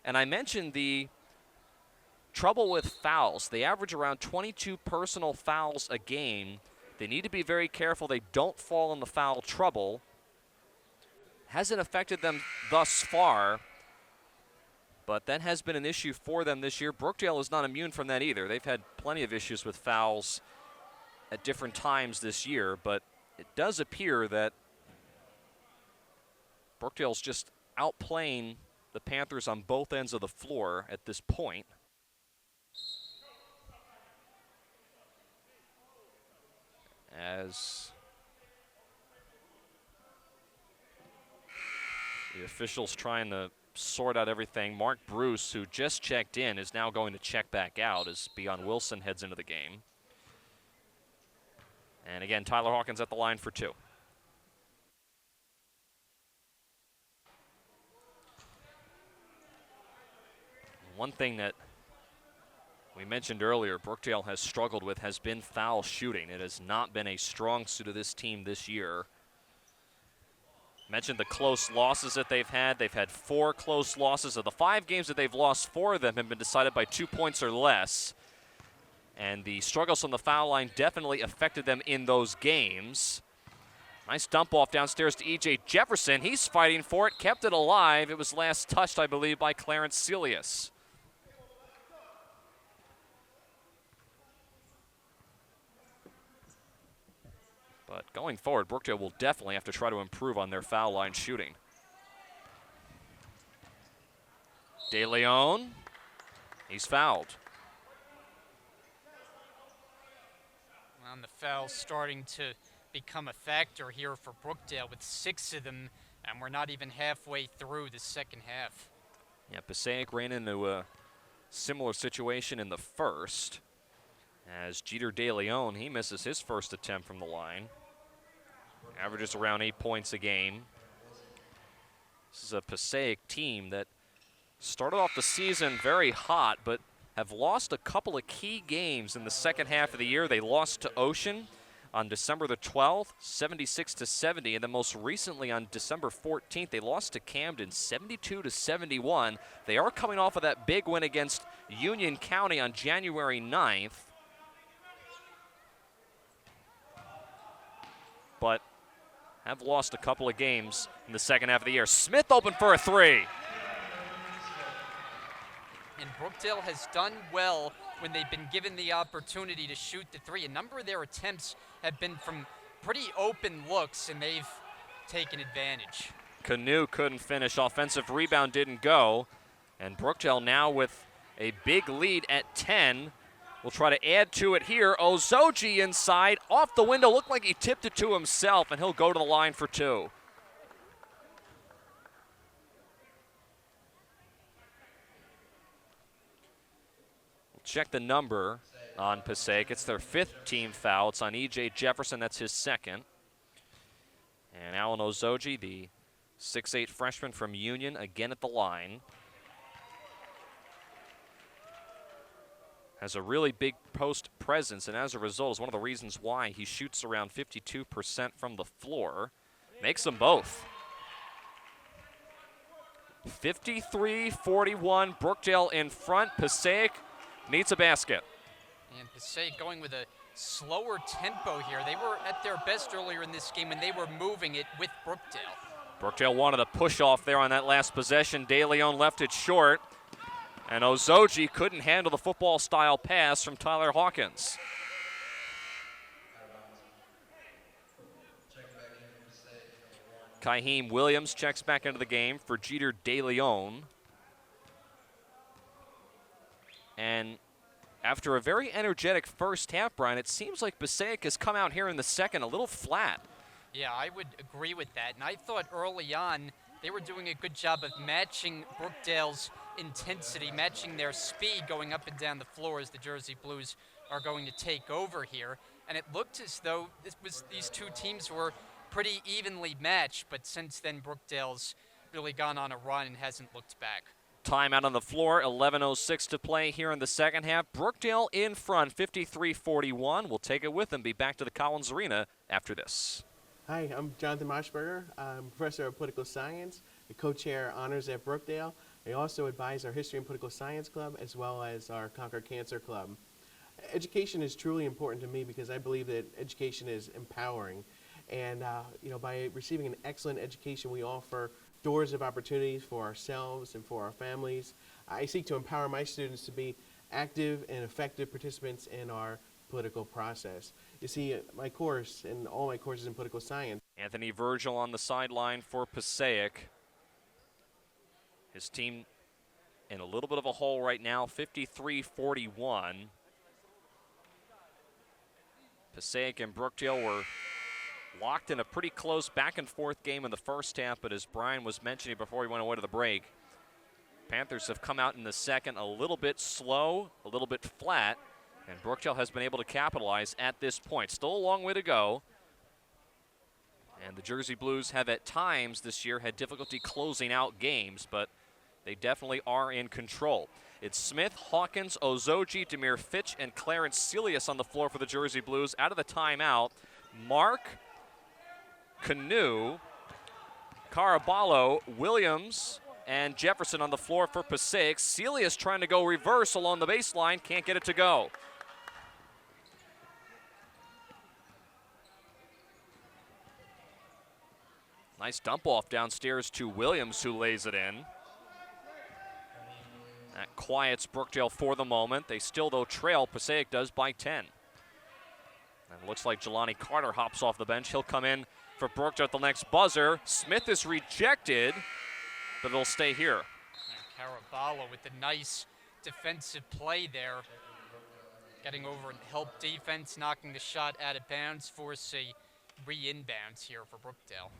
And I mentioned the trouble with fouls. They average around 22 personal fouls a game. They need to be very careful they don't fall in the foul trouble. Hasn't affected them thus far, but that has been an issue for them this year. Brookdale is not immune from that either. They've had plenty of issues with fouls at different times this year, but it does appear that Brookdale's just outplaying the Panthers on both ends of the floor at this point. As the officials trying to sort out everything. Mark Bruce, who just checked in, is now going to check back out as Beyond Wilson heads into the game. And again, Tyler Hawkins at the line for 2. One thing that we mentioned earlier, Brookdale has struggled with has been foul shooting. It has not been a strong suit of this team this year. Mentioned the close losses that they've had. They've had 4 close losses. Of the 5 games that they've lost, 4 of them have been decided by 2 points or less. And the struggles on the foul line definitely affected them in those games. Nice dump off downstairs to E.J. Jefferson. He's fighting for it, kept it alive. It was last touched, I believe, by Clarence Celius. But going forward, Brookdale will definitely have to try to improve on their foul line shooting. Deleon, he's fouled. And the foul starting to become a factor here for Brookdale with 6 of them, and we're not even halfway through the second half. Yeah, Passaic ran into a similar situation in the first. As Jeter Deleon, he misses his first attempt from the line. Averages around 8 points a game. This is a Passaic team that started off the season very hot, but have lost a couple of key games in the second half of the year. They lost to Ocean on December the 12th, 76-70, and then most recently on December 14th, they lost to Camden, 72-71. They are coming off of that big win against Union County on January 9th. But have lost a couple of games in the second half of the year. Smith open for a 3. And Brookdale has done well when they've been given the opportunity to shoot the 3. A number of their attempts have been from pretty open looks, and they've taken advantage. Kanu couldn't finish. Offensive rebound didn't go. And Brookdale now with a big lead at 10. We'll try to add to it here. Ozoji inside, off the window. Looked like he tipped it to himself, and he'll go to the line for 2. We'll check the number on Passaic. It's their 5th team foul. It's on E.J. Jefferson. That's his 2nd. And Alan Ozoji, the 6'8 freshman from Union, again at the line. Has a really big post presence, and as a result is one of the reasons why he shoots around 52% from the floor. Makes them both. 53-41, Brookdale in front. Passaic needs a basket. And Passaic going with a slower tempo here. They were at their best earlier in this game, and they were moving it with Brookdale. Brookdale wanted a push off there on that last possession. DeLeon left it short. And Ozoji couldn't handle the football-style pass from Tyler Hawkins. Kaheem Williams checks back into the game for Jeter Deleon. And after a very energetic first half, Brian, it seems like Passaic has come out here in the second a little flat. Yeah, I would agree with that. And I thought early on they were doing a good job of matching Brookdale's intensity, matching their speed going up and down the floor as the Jersey Blues are going to take over here. And it looked as though these two teams were pretty evenly matched, but since then Brookdale's really gone on a run and hasn't looked back. Timeout on the floor, 11:06 to play here in the second half. Brookdale in front, 53-41. We'll take it with them. Be back to the Collins Arena after this. Hi, I'm Jonathan Marshberger. I'm professor of political science. I co-chair honors at Brookdale. I also advise our History and Political Science Club as well as our Conquer Cancer Club. Education is truly important to me because I believe that education is empowering. And by receiving an excellent education, we offer doors of opportunities for ourselves and for our families. I seek to empower my students to be active and effective participants in our political process. You see, my course and all my courses in political science. Anthony Virgil on the sideline for Passaic. His team in a little bit of a hole right now, 53-41. Passaic and Brookdale were locked in a pretty close back and forth game in the first half, but as Brian was mentioning before we went away to the break, Panthers have come out in the second a little bit slow, a little bit flat, and Brookdale has been able to capitalize at this point. Still a long way to go. And the Jersey Blues have at times this year had difficulty closing out games, but they definitely are in control. It's Smith, Hawkins, Ozoji, Demir Fitch, and Clarence Celius on the floor for the Jersey Blues. Out of the timeout, Mark, Kanu, Caraballo, Williams, and Jefferson on the floor for Passaic. Celius trying to go reverse along the baseline, can't get it to go. Nice dump off downstairs to Williams, who lays it in. That quiets Brookdale for the moment. They still, though, trail. Passaic does by 10. And it looks like Jelani Carter hops off the bench. He'll come in for Brookdale at the next buzzer. Smith is rejected, but it'll stay here. And Caraballo with the nice defensive play there. Getting over and help defense, knocking the shot out of bounds, force a re-inbounds here for Brookdale.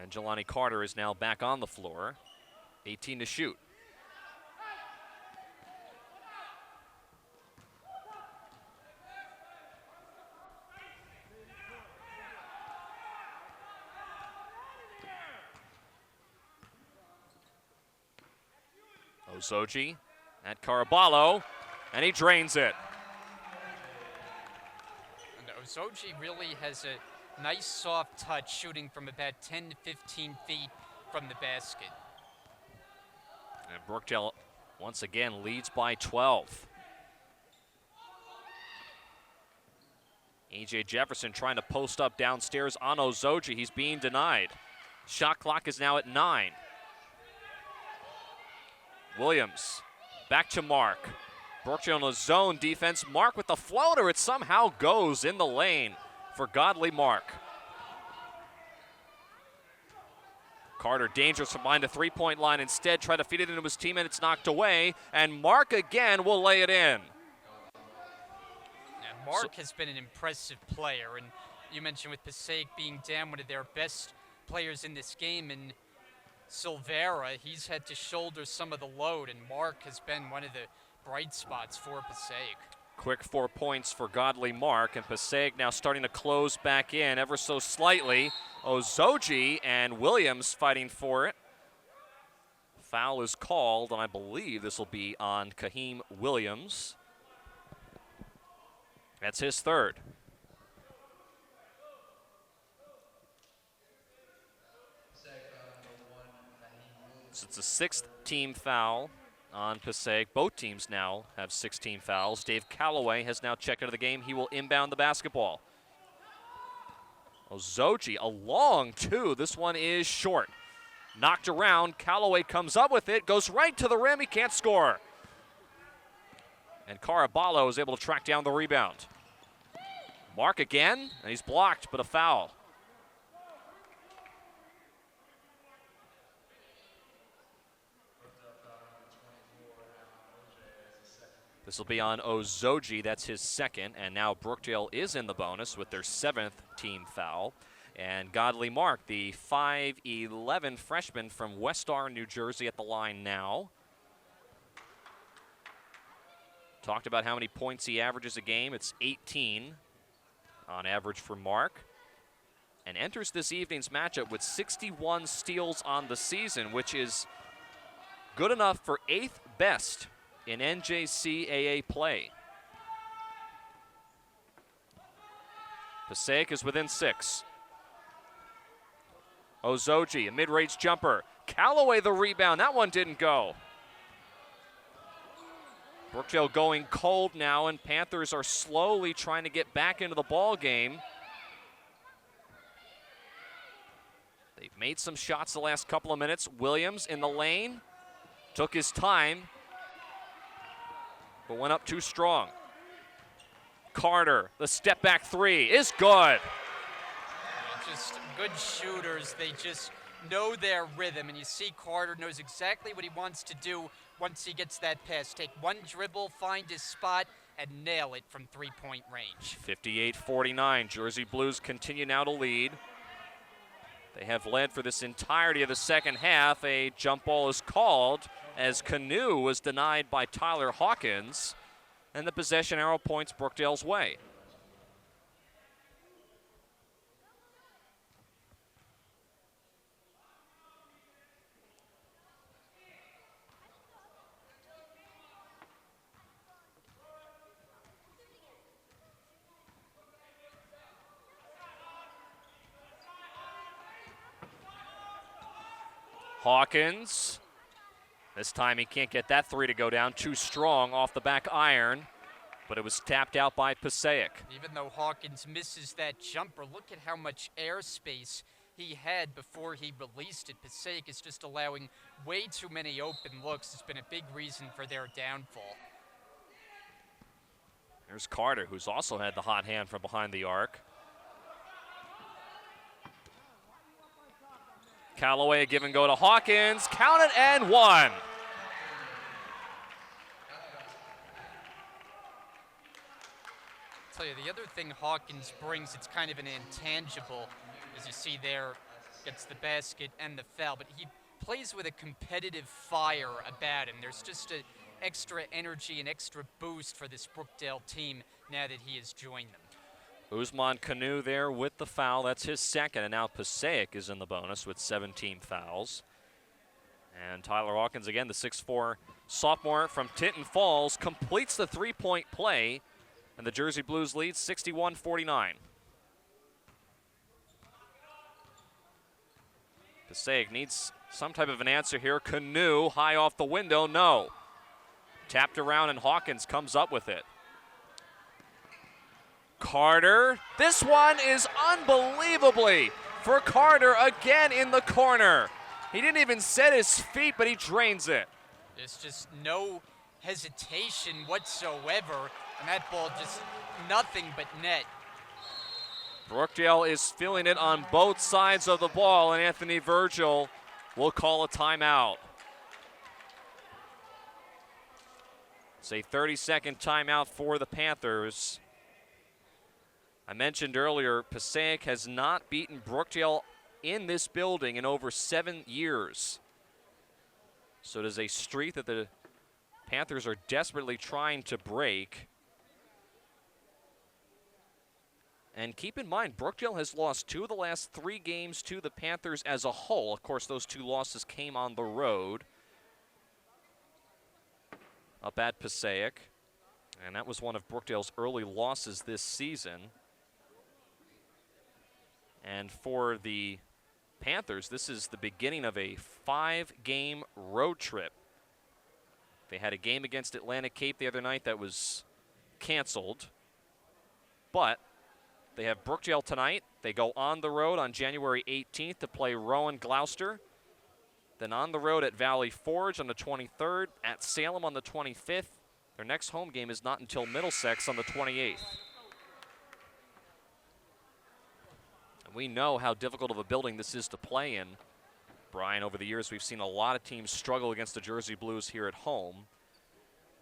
And Jelani Carter is now back on the floor. 18 to shoot. Ozoji at Caraballo, and he drains it. And Ozoji really has a nice soft touch, shooting from about 10 to 15 feet from the basket. And Brookdale once again leads by 12. E.J. Jefferson trying to post up downstairs on Ozoji. He's being denied. Shot clock is now at 9. Williams back to Mark. Brookdale in a zone defense. Mark with the floater. It somehow goes in the lane for Godly Mark. Carter dangerous from behind the three-point line. Instead, try to feed it into his team, and it's knocked away. And Mark again will lay it in. Yeah, Mark has been an impressive player, and you mentioned with Passaic being down one of their best players in this game, and Silvera, he's had to shoulder some of the load, and Mark has been one of the bright spots for Passaic. Quick 4 points for Godly Mark, and Passaic now starting to close back in ever so slightly. Ozoji and Williams fighting for it. Foul is called, and I believe this will be on Kaheem Williams. That's his third. So it's a 6th team foul on Passaic. Both teams now have 16 fouls. Dave Calloway has now checked into the game. He will inbound the basketball. Ozoji, a long two. This one is short. Knocked around. Calloway comes up with it. Goes right to the rim. He can't score. And Caraballo is able to track down the rebound. Mark again, and he's blocked, but a foul. This will be on Ozoji, that's his second, and now Brookdale is in the bonus with their 7th team foul. And Godly Mark, the 5'11" freshman from Westar, New Jersey, at the line now. Talked about how many points he averages a game. It's 18 on average for Mark. And enters this evening's matchup with 61 steals on the season, which is good enough for 8th best in NJCAA play. Passaic is within 6. Ozoji, a mid-range jumper. Callaway the rebound. That one didn't go. Brookdale going cold now, and Panthers are slowly trying to get back into the ball game. They've made some shots the last couple of minutes. Williams in the lane. Took his time, but went up too strong. Carter, the step back three is good. Just good shooters. They just know their rhythm, and you see Carter knows exactly what he wants to do once he gets that pass. Take one dribble, find his spot, and nail it from three-point range. 58-49. Jersey Blues continue now to lead. They have led for this entirety of the second half. A jump ball is called as Kanu was denied by Tyler Hawkins, and the possession arrow points Brookdale's way. Hawkins, this time he can't get that three to go down. Too strong off the back iron, but it was tapped out by Passaic. Even though Hawkins misses that jumper, look at how much airspace he had before he released it. Passaic is just allowing way too many open looks. It's been a big reason for their downfall. There's Carter, who's also had the hot hand from behind the arc. Callaway, a give and go to Hawkins. Count it and one. I'll tell you, the other thing Hawkins brings, it's kind of an intangible, as you see there, gets the basket and the foul, but he plays with a competitive fire about him. There's just an extra energy and extra boost for this Brookdale team now that he has joined them. Osman Kanu there with the foul. That's his second, and now Passaic is in the bonus with 17 fouls. And Tyler Hawkins, again, the 6'4" sophomore from Tinton Falls, completes the three-point play, and the Jersey Blues lead 61-49. Passaic needs some type of an answer here. Kanu, high off the window, no. Tapped around, and Hawkins comes up with it. Carter, this one is unbelievably for Carter again in the corner. He didn't even set his feet, but he drains it. There's just no hesitation whatsoever, and that ball just nothing but net. Brookdale is feeling it on both sides of the ball, and Anthony Virgil will call a timeout. It's a 30-second timeout for the Panthers. I mentioned earlier, Passaic has not beaten Brookdale in this building in over 7 years. So it is a streak that the Panthers are desperately trying to break. And keep in mind, Brookdale has lost 2 of the last 3 games to the Panthers as a whole. Of course, those 2 losses came on the road up at Passaic. And that was one of Brookdale's early losses this season. And for the Panthers, this is the beginning of a 5-game road trip. They had a game against Atlantic Cape the other night that was canceled. But they have Brookdale tonight. They go on the road on January 18th to play Rowan Gloucester. Then on the road at Valley Forge on the 23rd, at Salem on the 25th. Their next home game is not until Middlesex on the 28th. We know how difficult of a building this is to play in. Brian, over the years, we've seen a lot of teams struggle against the Jersey Blues here at home.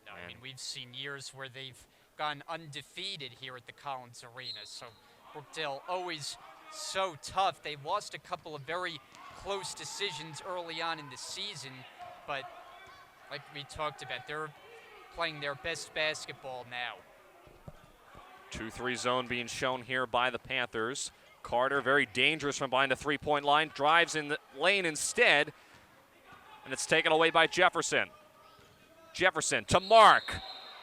I mean, we've seen years where they've gone undefeated here at the Collins Arena. So Brookdale always so tough. They lost a couple of very close decisions early on in the season, but like we talked about, they're playing their best basketball now. 2-3 zone being shown here by the Panthers. Carter, very dangerous from behind the three-point line, drives in the lane instead. and it's taken away by Jefferson. Jefferson to Mark.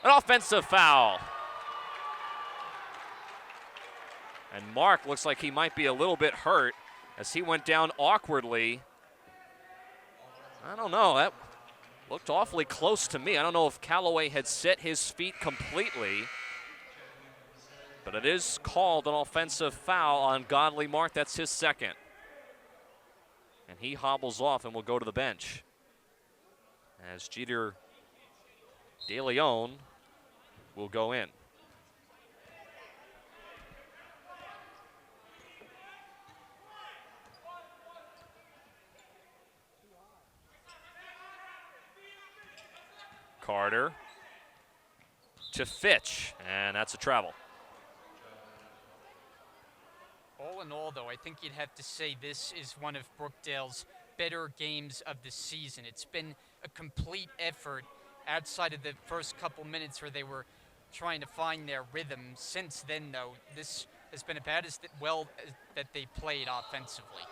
An offensive foul. And Mark looks like he might be a little bit hurt as he went down awkwardly. I don't know, that looked awfully close to me. I don't know if Callaway had set his feet completely, but it is called an offensive foul on Godley Mark. That's his second. And he hobbles off and will go to the bench as Jeter Deleon will go in. Carter to Fitch, and that's a travel. All in all, though, I think you'd have to say this is one of Brookdale's better games of the season. It's been a complete effort outside of the first couple minutes where they were trying to find their rhythm. Since then, though, this has been about as well as that they played offensively.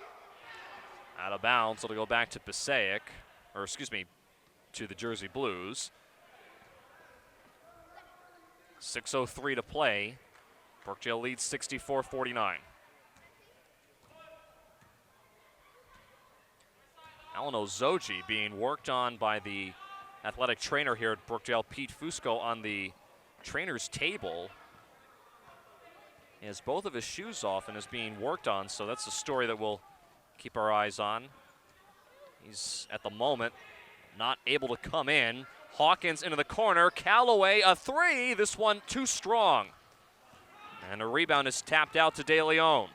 Out of bounds, it'll go back to Passaic, or excuse me, to the Jersey Blues. 6:03 to play. Brookdale leads 64-49. Alan Ozoji being worked on by the athletic trainer here at Brookdale, Pete Fusco, on the trainer's table. He has both of his shoes off and is being worked on, so that's a story that we'll keep our eyes on. He's, at the moment, not able to come in. Hawkins into the corner. Callaway, a three. This one too strong. And a rebound is tapped out to Deleon.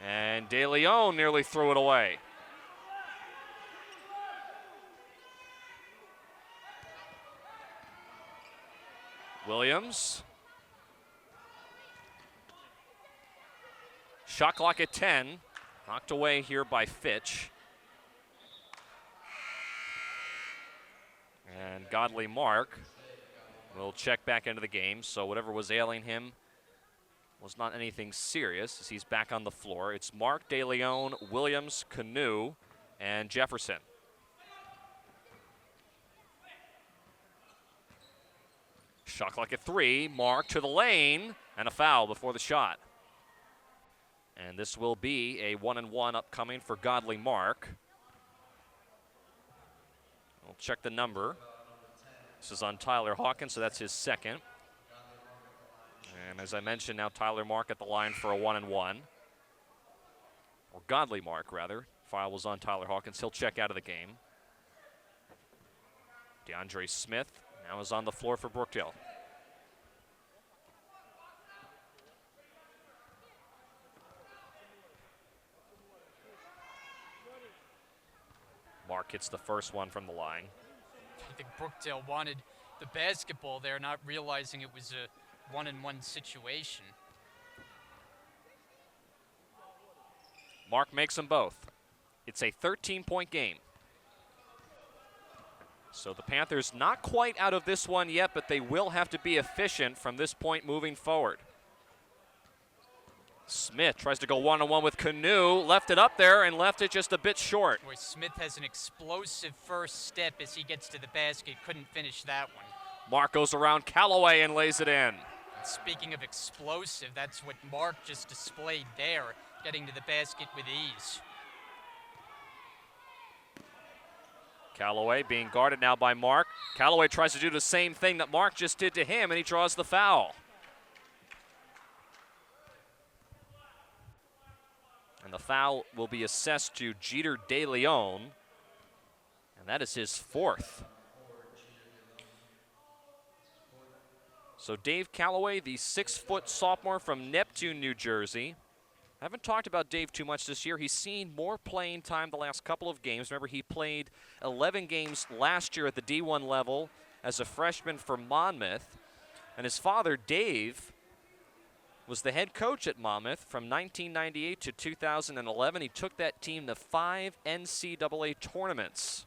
And Deleon nearly threw it away. Williams. Shot clock at 10. Knocked away here by Fitch. And Godley Mark will check back into the game. So whatever was ailing him was not anything serious as he's back on the floor. It's Mark, Deleon, Williams, Kanu, and Jefferson. Shot clock at 3. Mark to the lane, and a foul before the shot. And this will be a 1-and-1 upcoming for Godley Mark. We'll check the number. This is on Tyler Hawkins, so that's his second. And as I mentioned, now Tyler Mark at the line for a 1-and-1. Or Godley Mark, rather. Foul was on Tyler Hawkins. He'll check out of the game. DeAndre Smith now is on the floor for Brookdale. Mark hits the first one from the line. I think Brookdale wanted the basketball there, not realizing it was a 1-and-1 situation. Mark makes them both. It's a 13-point game. So the Panthers not quite out of this one yet, but they will have to be efficient from this point moving forward. Smith tries to go 1-on-1 with Kanu, left it up there and left it just a bit short. Boy, Smith has an explosive first step as he gets to the basket. Couldn't finish that one. Mark goes around Callaway and lays it in. Speaking of explosive, that's what Mark just displayed there, getting to the basket with ease. Callaway being guarded now by Mark. Callaway tries to do the same thing that Mark just did to him, and he draws the foul. And the foul will be assessed to Jeter Deleon, and that is his fourth. So Dave Callaway, the 6-foot sophomore from Neptune, New Jersey. I haven't talked about Dave too much this year. He's seen more playing time the last couple of games. Remember, he played 11 games last year at the D1 level as a freshman for Monmouth. And his father, Dave, was the head coach at Monmouth from 1998 to 2011. He took that team to 5 NCAA tournaments.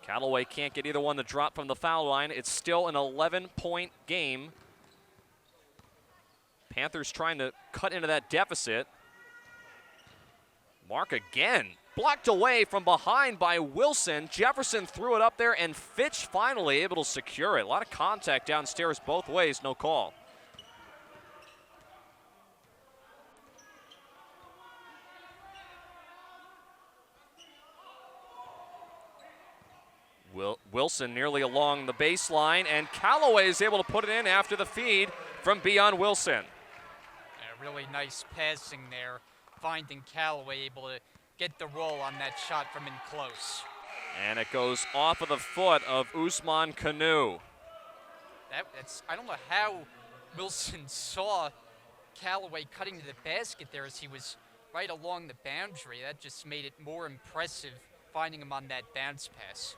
Callaway can't get either one to drop from the foul line. It's still an 11-point game Panthers trying to cut into that deficit. Mark again, blocked away from behind by Wilson. Jefferson threw it up there, and Fitch finally able to secure it. A lot of contact downstairs both ways, no call. Wilson nearly along the baseline, and Callaway is able to put it in after the feed from Beyond Wilson. Yeah, really nice passing there, finding Callaway able to get the roll on that shot from in close. And it goes off of the foot of Osman Kanu. That's I don't know how Wilson saw Callaway cutting to the basket there as he was right along the boundary. That just made it more impressive finding him on that bounce pass.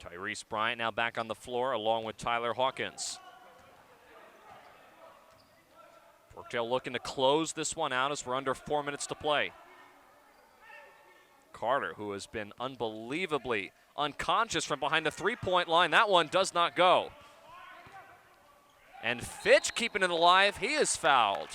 Tyrese Bryant now back on the floor along with Tyler Hawkins. Brookdale looking to close this one out as we're under 4 minutes to play. Carter, who has been unbelievably unconscious from behind the three-point line. That one does not go. And Fitch keeping it alive. He is fouled.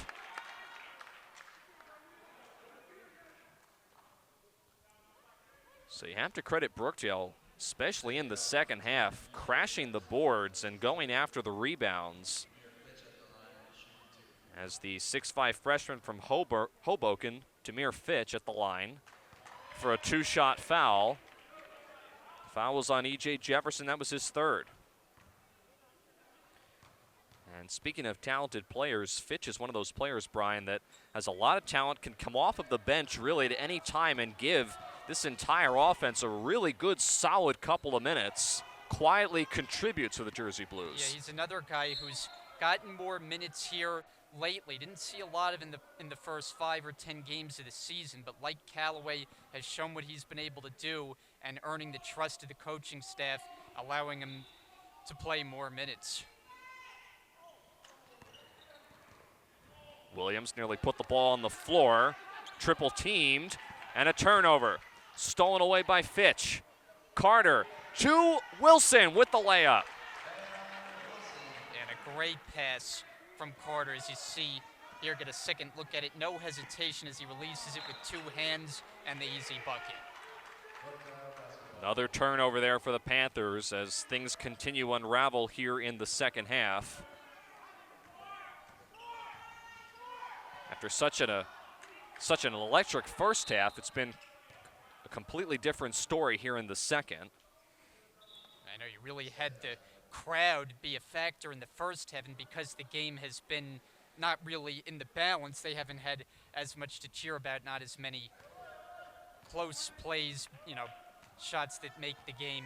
So you have to credit Brookdale, especially in the second half, crashing the boards and going after the rebounds. As the 6'5" freshman from Hoboken, Amir Fitch, at the line for a two-shot foul. Foul was on E.J. Jefferson. That was his third. And speaking of talented players, Fitch is one of those players, Brian, that has a lot of talent, can come off of the bench really at any time and give this entire offense a really good, solid couple of minutes. Quietly contributes to the Jersey Blues. Yeah, he's another guy who's gotten more minutes here lately. Didn't see a lot of in the first 5 or 10 games of the season, but like Callaway, has shown what he's been able to do and earning the trust of the coaching staff, allowing him to play more minutes. Williams nearly put the ball on the floor, triple teamed, and a turnover. Stolen away by Fitch. Carter to Wilson with the layup. And a great pass from Carter, as you see here. Get a second look at it. No hesitation as he releases it with two hands and the easy bucket. Another turnover there for the Panthers as things continue to unravel here in the second half. After such an electric first half, it's been a completely different story here in the second. I know you really had the crowd be a factor in the first half, and because the game has been not really in the balance, they haven't had as much to cheer about, not as many close plays, shots that make the game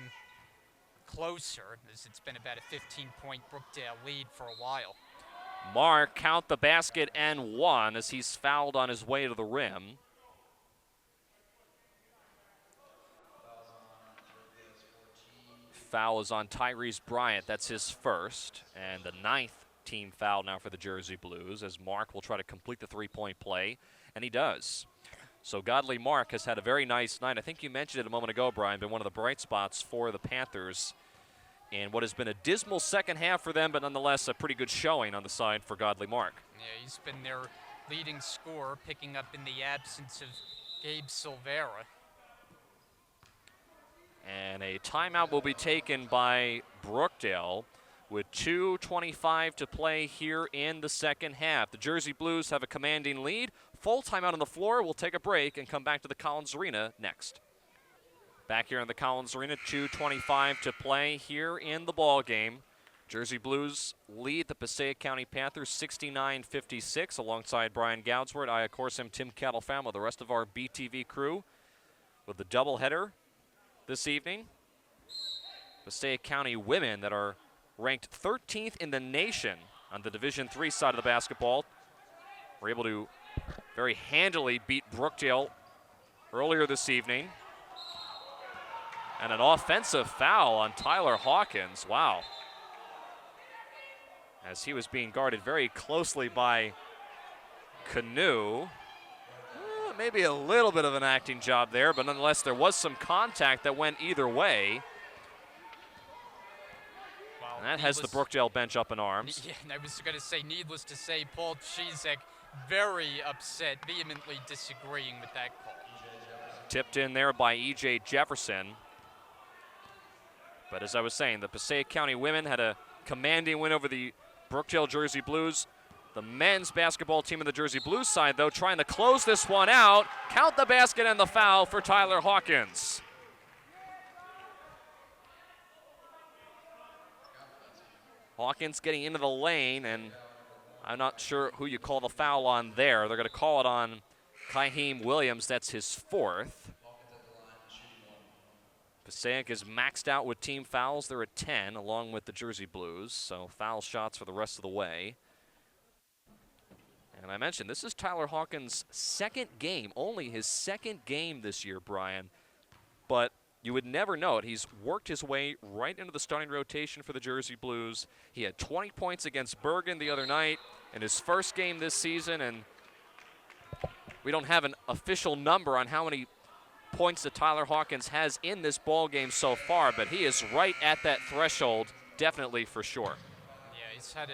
closer, as it's been about a 15-point Brookdale lead for a while. Mark count the basket and one as he's fouled on his way to the rim. Foul is on Tyrese Bryant. That's his first, and the 9th team foul now for the Jersey Blues as Mark will try to complete the three-point play, and he does. So Godly Mark has had a very nice night. I think you mentioned it a moment ago, Brian, been one of the bright spots for the Panthers in what has been a dismal second half for them, but nonetheless a pretty good showing on the side for Godly Mark. Yeah, he's been their leading scorer, picking up in the absence of Gabe Silvera. And a timeout will be taken by Brookdale with 2:25 to play here in the second half. The Jersey Blues have a commanding lead. Full timeout on the floor. We'll take a break and come back to the Collins Arena next. Back here in the Collins Arena, 2:25 to play here in the ball game. Jersey Blues lead the Passaic County Panthers 69-56 alongside Brian Goudsworth. I, of course, am Tim Kettlefam with the rest of our BTV crew with the doubleheader this evening. Passaic County women that are ranked 13th in the nation on the Division III side of the basketball were able to very handily beat Brookdale earlier this evening. And an offensive foul on Tyler Hawkins. Wow. As he was being guarded very closely by Kanu. Maybe a little bit of an acting job there, but nonetheless there was some contact that went either way. Well, And that has the Brookdale bench up in arms. Yeah, and I was going to say, needless to say, Paul Chizek very upset, vehemently disagreeing with that call. Tipped in there by E.J. Jefferson. But as I was saying, the Passaic County women had a commanding win over the Brookdale Jersey Blues. The men's basketball team on the Jersey Blues side, though, trying to close this one out. Count the basket and the foul for Tyler Hawkins. Hawkins getting into the lane, and I'm not sure who you call the foul on there. They're going to call it on Kaheem Williams. That's his fourth. Passaic is maxed out with team fouls. They're at 10, along with the Jersey Blues, so foul shots for the rest of the way. And I mentioned this is Tyler Hawkins' second game, only his second game this year, Brian. But you would never know it. He's worked his way right into the starting rotation for the Jersey Blues. He had 20 points against Bergen the other night in his first game this season, and we don't have an official number on how many points that Tyler Hawkins has in this ball game so far, but he is right at that threshold, definitely for sure. Yeah, he's had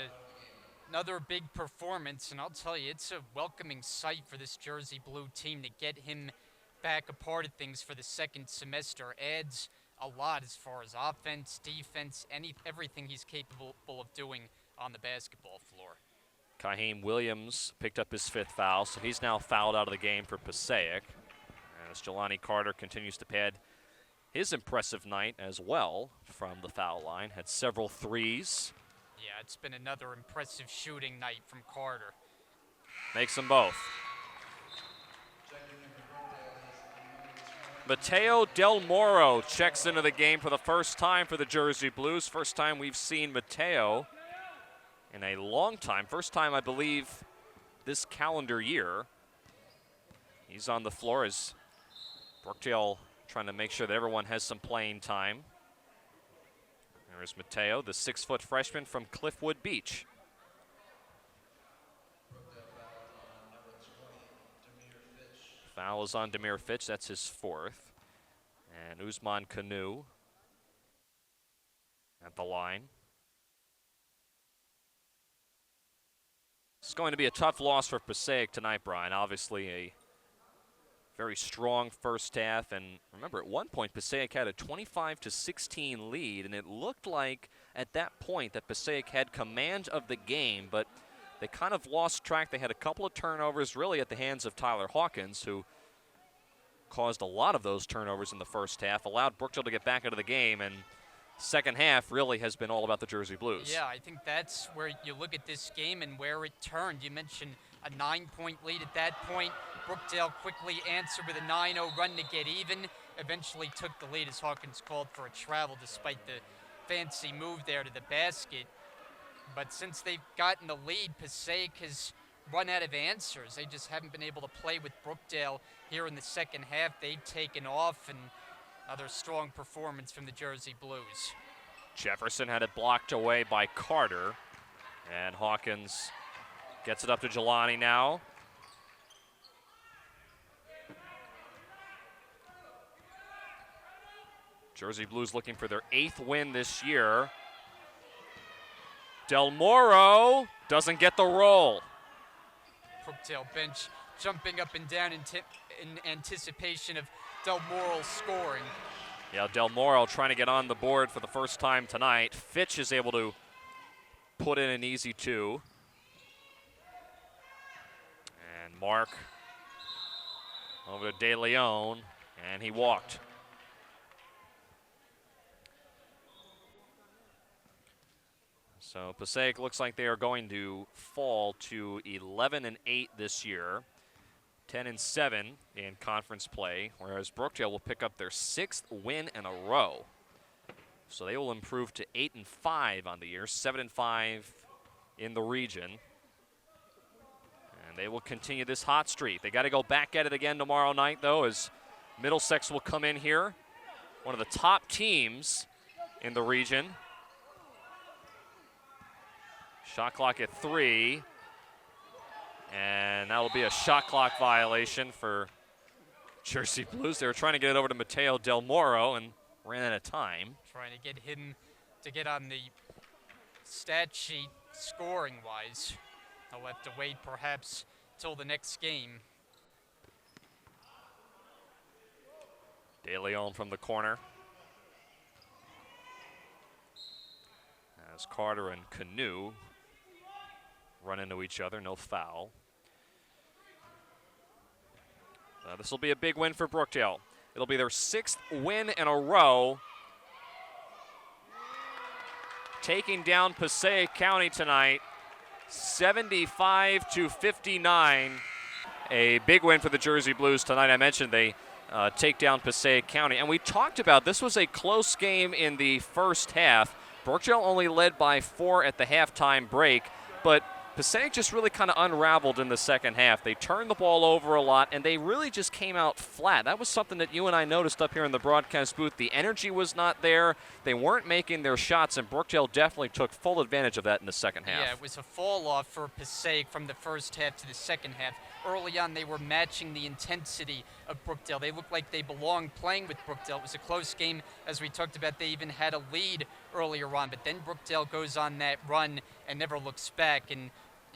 another big performance, and I'll tell you, it's a welcoming sight for this Jersey Blue team to get him back a part of things for the second semester. Adds a lot as far as offense, defense, everything he's capable of doing on the basketball floor. Kaheem Williams picked up his fifth foul, so he's now fouled out of the game for Passaic. As Jelani Carter continues to pad his impressive night as well from the foul line. Had several threes. Yeah, it's been another impressive shooting night from Carter. Makes them both. Mateo Del Moro checks into the game for the first time for the Jersey Blues. First time we've seen Mateo in a long time. First time, I believe, this calendar year. He's on the floor as Brookdale trying to make sure that everyone has some playing time. There's Mateo, the 6-foot freshman from Cliffwood Beach. Foul is on Demir Fitch, that's his fourth. And Osman Kanu at the line. It's going to be a tough loss for Passaic tonight, Brian. Obviously a very strong first half, and remember at one point Passaic had a 25-16 lead, and it looked like at that point that Passaic had command of the game, but they kind of lost track. They had a couple of turnovers really at the hands of Tyler Hawkins, who caused a lot of those turnovers in the first half, allowed Brookdale to get back into the game, and second half really has been all about the Jersey Blues. Yeah, I think that's where you look at this game and where it turned. You mentioned a 9-point lead at that point. Brookdale quickly answered with a 9-0 run to get even. Eventually took the lead as Hawkins called for a travel despite the fancy move there to the basket. But since they've gotten the lead, Passaic has run out of answers. They just haven't been able to play with Brookdale here in the second half. They've taken off, and another strong performance from the Jersey Blues. Jefferson had it blocked away by Carter, and Hawkins gets it up to Jelani now. Jersey Blues looking for their 8th win this year. Del Moro doesn't get the roll. Brookdale bench jumping up and down in anticipation of Del Moro scoring. Yeah, Del Moro trying to get on the board for the first time tonight. Fitch is able to put in an easy 2. And Mark over to Deleon, and he walked. So Passaic looks like they are going to fall to 11-8 this year, 10-7 in conference play, whereas Brookdale will pick up their 6th win in a row. So they will improve to 8-5 on the year, 7-5 in the region. And they will continue this hot streak. They got to go back at it again tomorrow night, though, as Middlesex will come in here, one of the top teams in the region. Shot clock at 3, and that will be a shot clock violation for Jersey Blues. They were trying to get it over to Mateo Del Moro and ran out of time. Trying to get him to get on the stat sheet scoring-wise. I'll have to wait perhaps till the next game. Deleon from the corner. As Carter and Kanu run into each other, no foul. This will be a big win for Brookdale. It'll be their 6th win in a row, taking down Passaic County tonight, 75-59. A big win for the Jersey Blues tonight. I mentioned they take down Passaic County, and we talked about this was a close game in the first half. Brookdale only led by 4 at the halftime break, but Passaic just really kind of unraveled in the second half. They turned the ball over a lot, and they really just came out flat. That was something that you and I noticed up here in the broadcast booth. The energy was not there. They weren't making their shots, and Brookdale definitely took full advantage of that in the second half. Yeah, it was a fall-off for Passaic from the first half to the second half. Early on, they were matching the intensity of Brookdale. They looked like they belonged playing with Brookdale. It was a close game, as we talked about. They even had a lead earlier on, but then Brookdale goes on that run and never looks back. And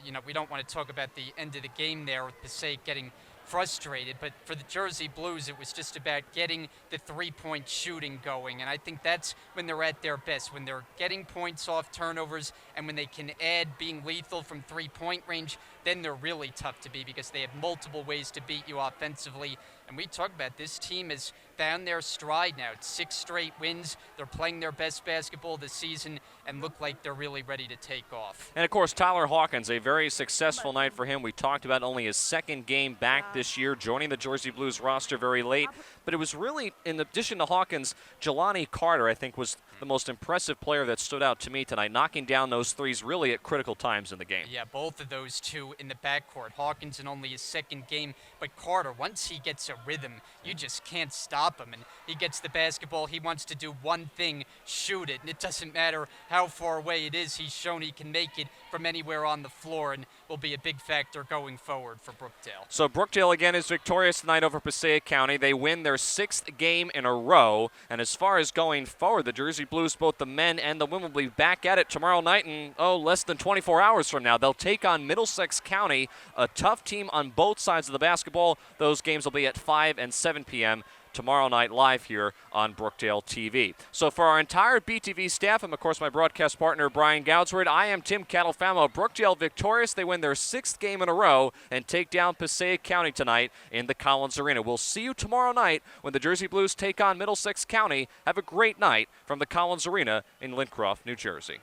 you know, we don't want to talk about the end of the game there with Passaic getting frustrated, but for the Jersey Blues, it was just about getting the three-point shooting going, and I think that's when they're at their best, when they're getting points off turnovers, and when they can add being lethal from three-point range, then they're really tough to beat because they have multiple ways to beat you offensively. And we talk about this team has found their stride now. It's 6 straight wins. They're playing their best basketball this season and look like they're really ready to take off. And, of course, Tyler Hawkins, a very successful night for him. We talked about only his 2nd game back this year, joining the Jersey Blues roster very late. But it was really, in addition to Hawkins, Jelani Carter, I think, was the most impressive player that stood out to me tonight, knocking down those threes really at critical times in the game. Yeah, both of those two in the backcourt. Hawkins in only his 2nd game, but Carter, once he gets a rhythm, you just can't stop him. And he gets the basketball, he wants to do one thing, shoot it. And it doesn't matter how far away it is, he's shown he can make it from anywhere on the floor and will be a big factor going forward for Brookdale. So Brookdale again is victorious tonight over Passaic County. They win their 6th game in a row. And as far as going forward, the Jersey Blues, both the men and the women, will be back at it tomorrow night in, less than 24 hours from now. They'll take on Middlesex County, a tough team on both sides of the basketball. Those games will be at 5 and 7 p.m. tomorrow night live here on Brookdale TV. So for our entire BTV staff and, of course, my broadcast partner, Brian Goudsward, I am Tim Catalfamo. Brookdale victorious. They win their 6th game in a row and take down Passaic County tonight in the Collins Arena. We'll see you tomorrow night when the Jersey Blues take on Middlesex County. Have a great night from the Collins Arena in Lincroft, New Jersey.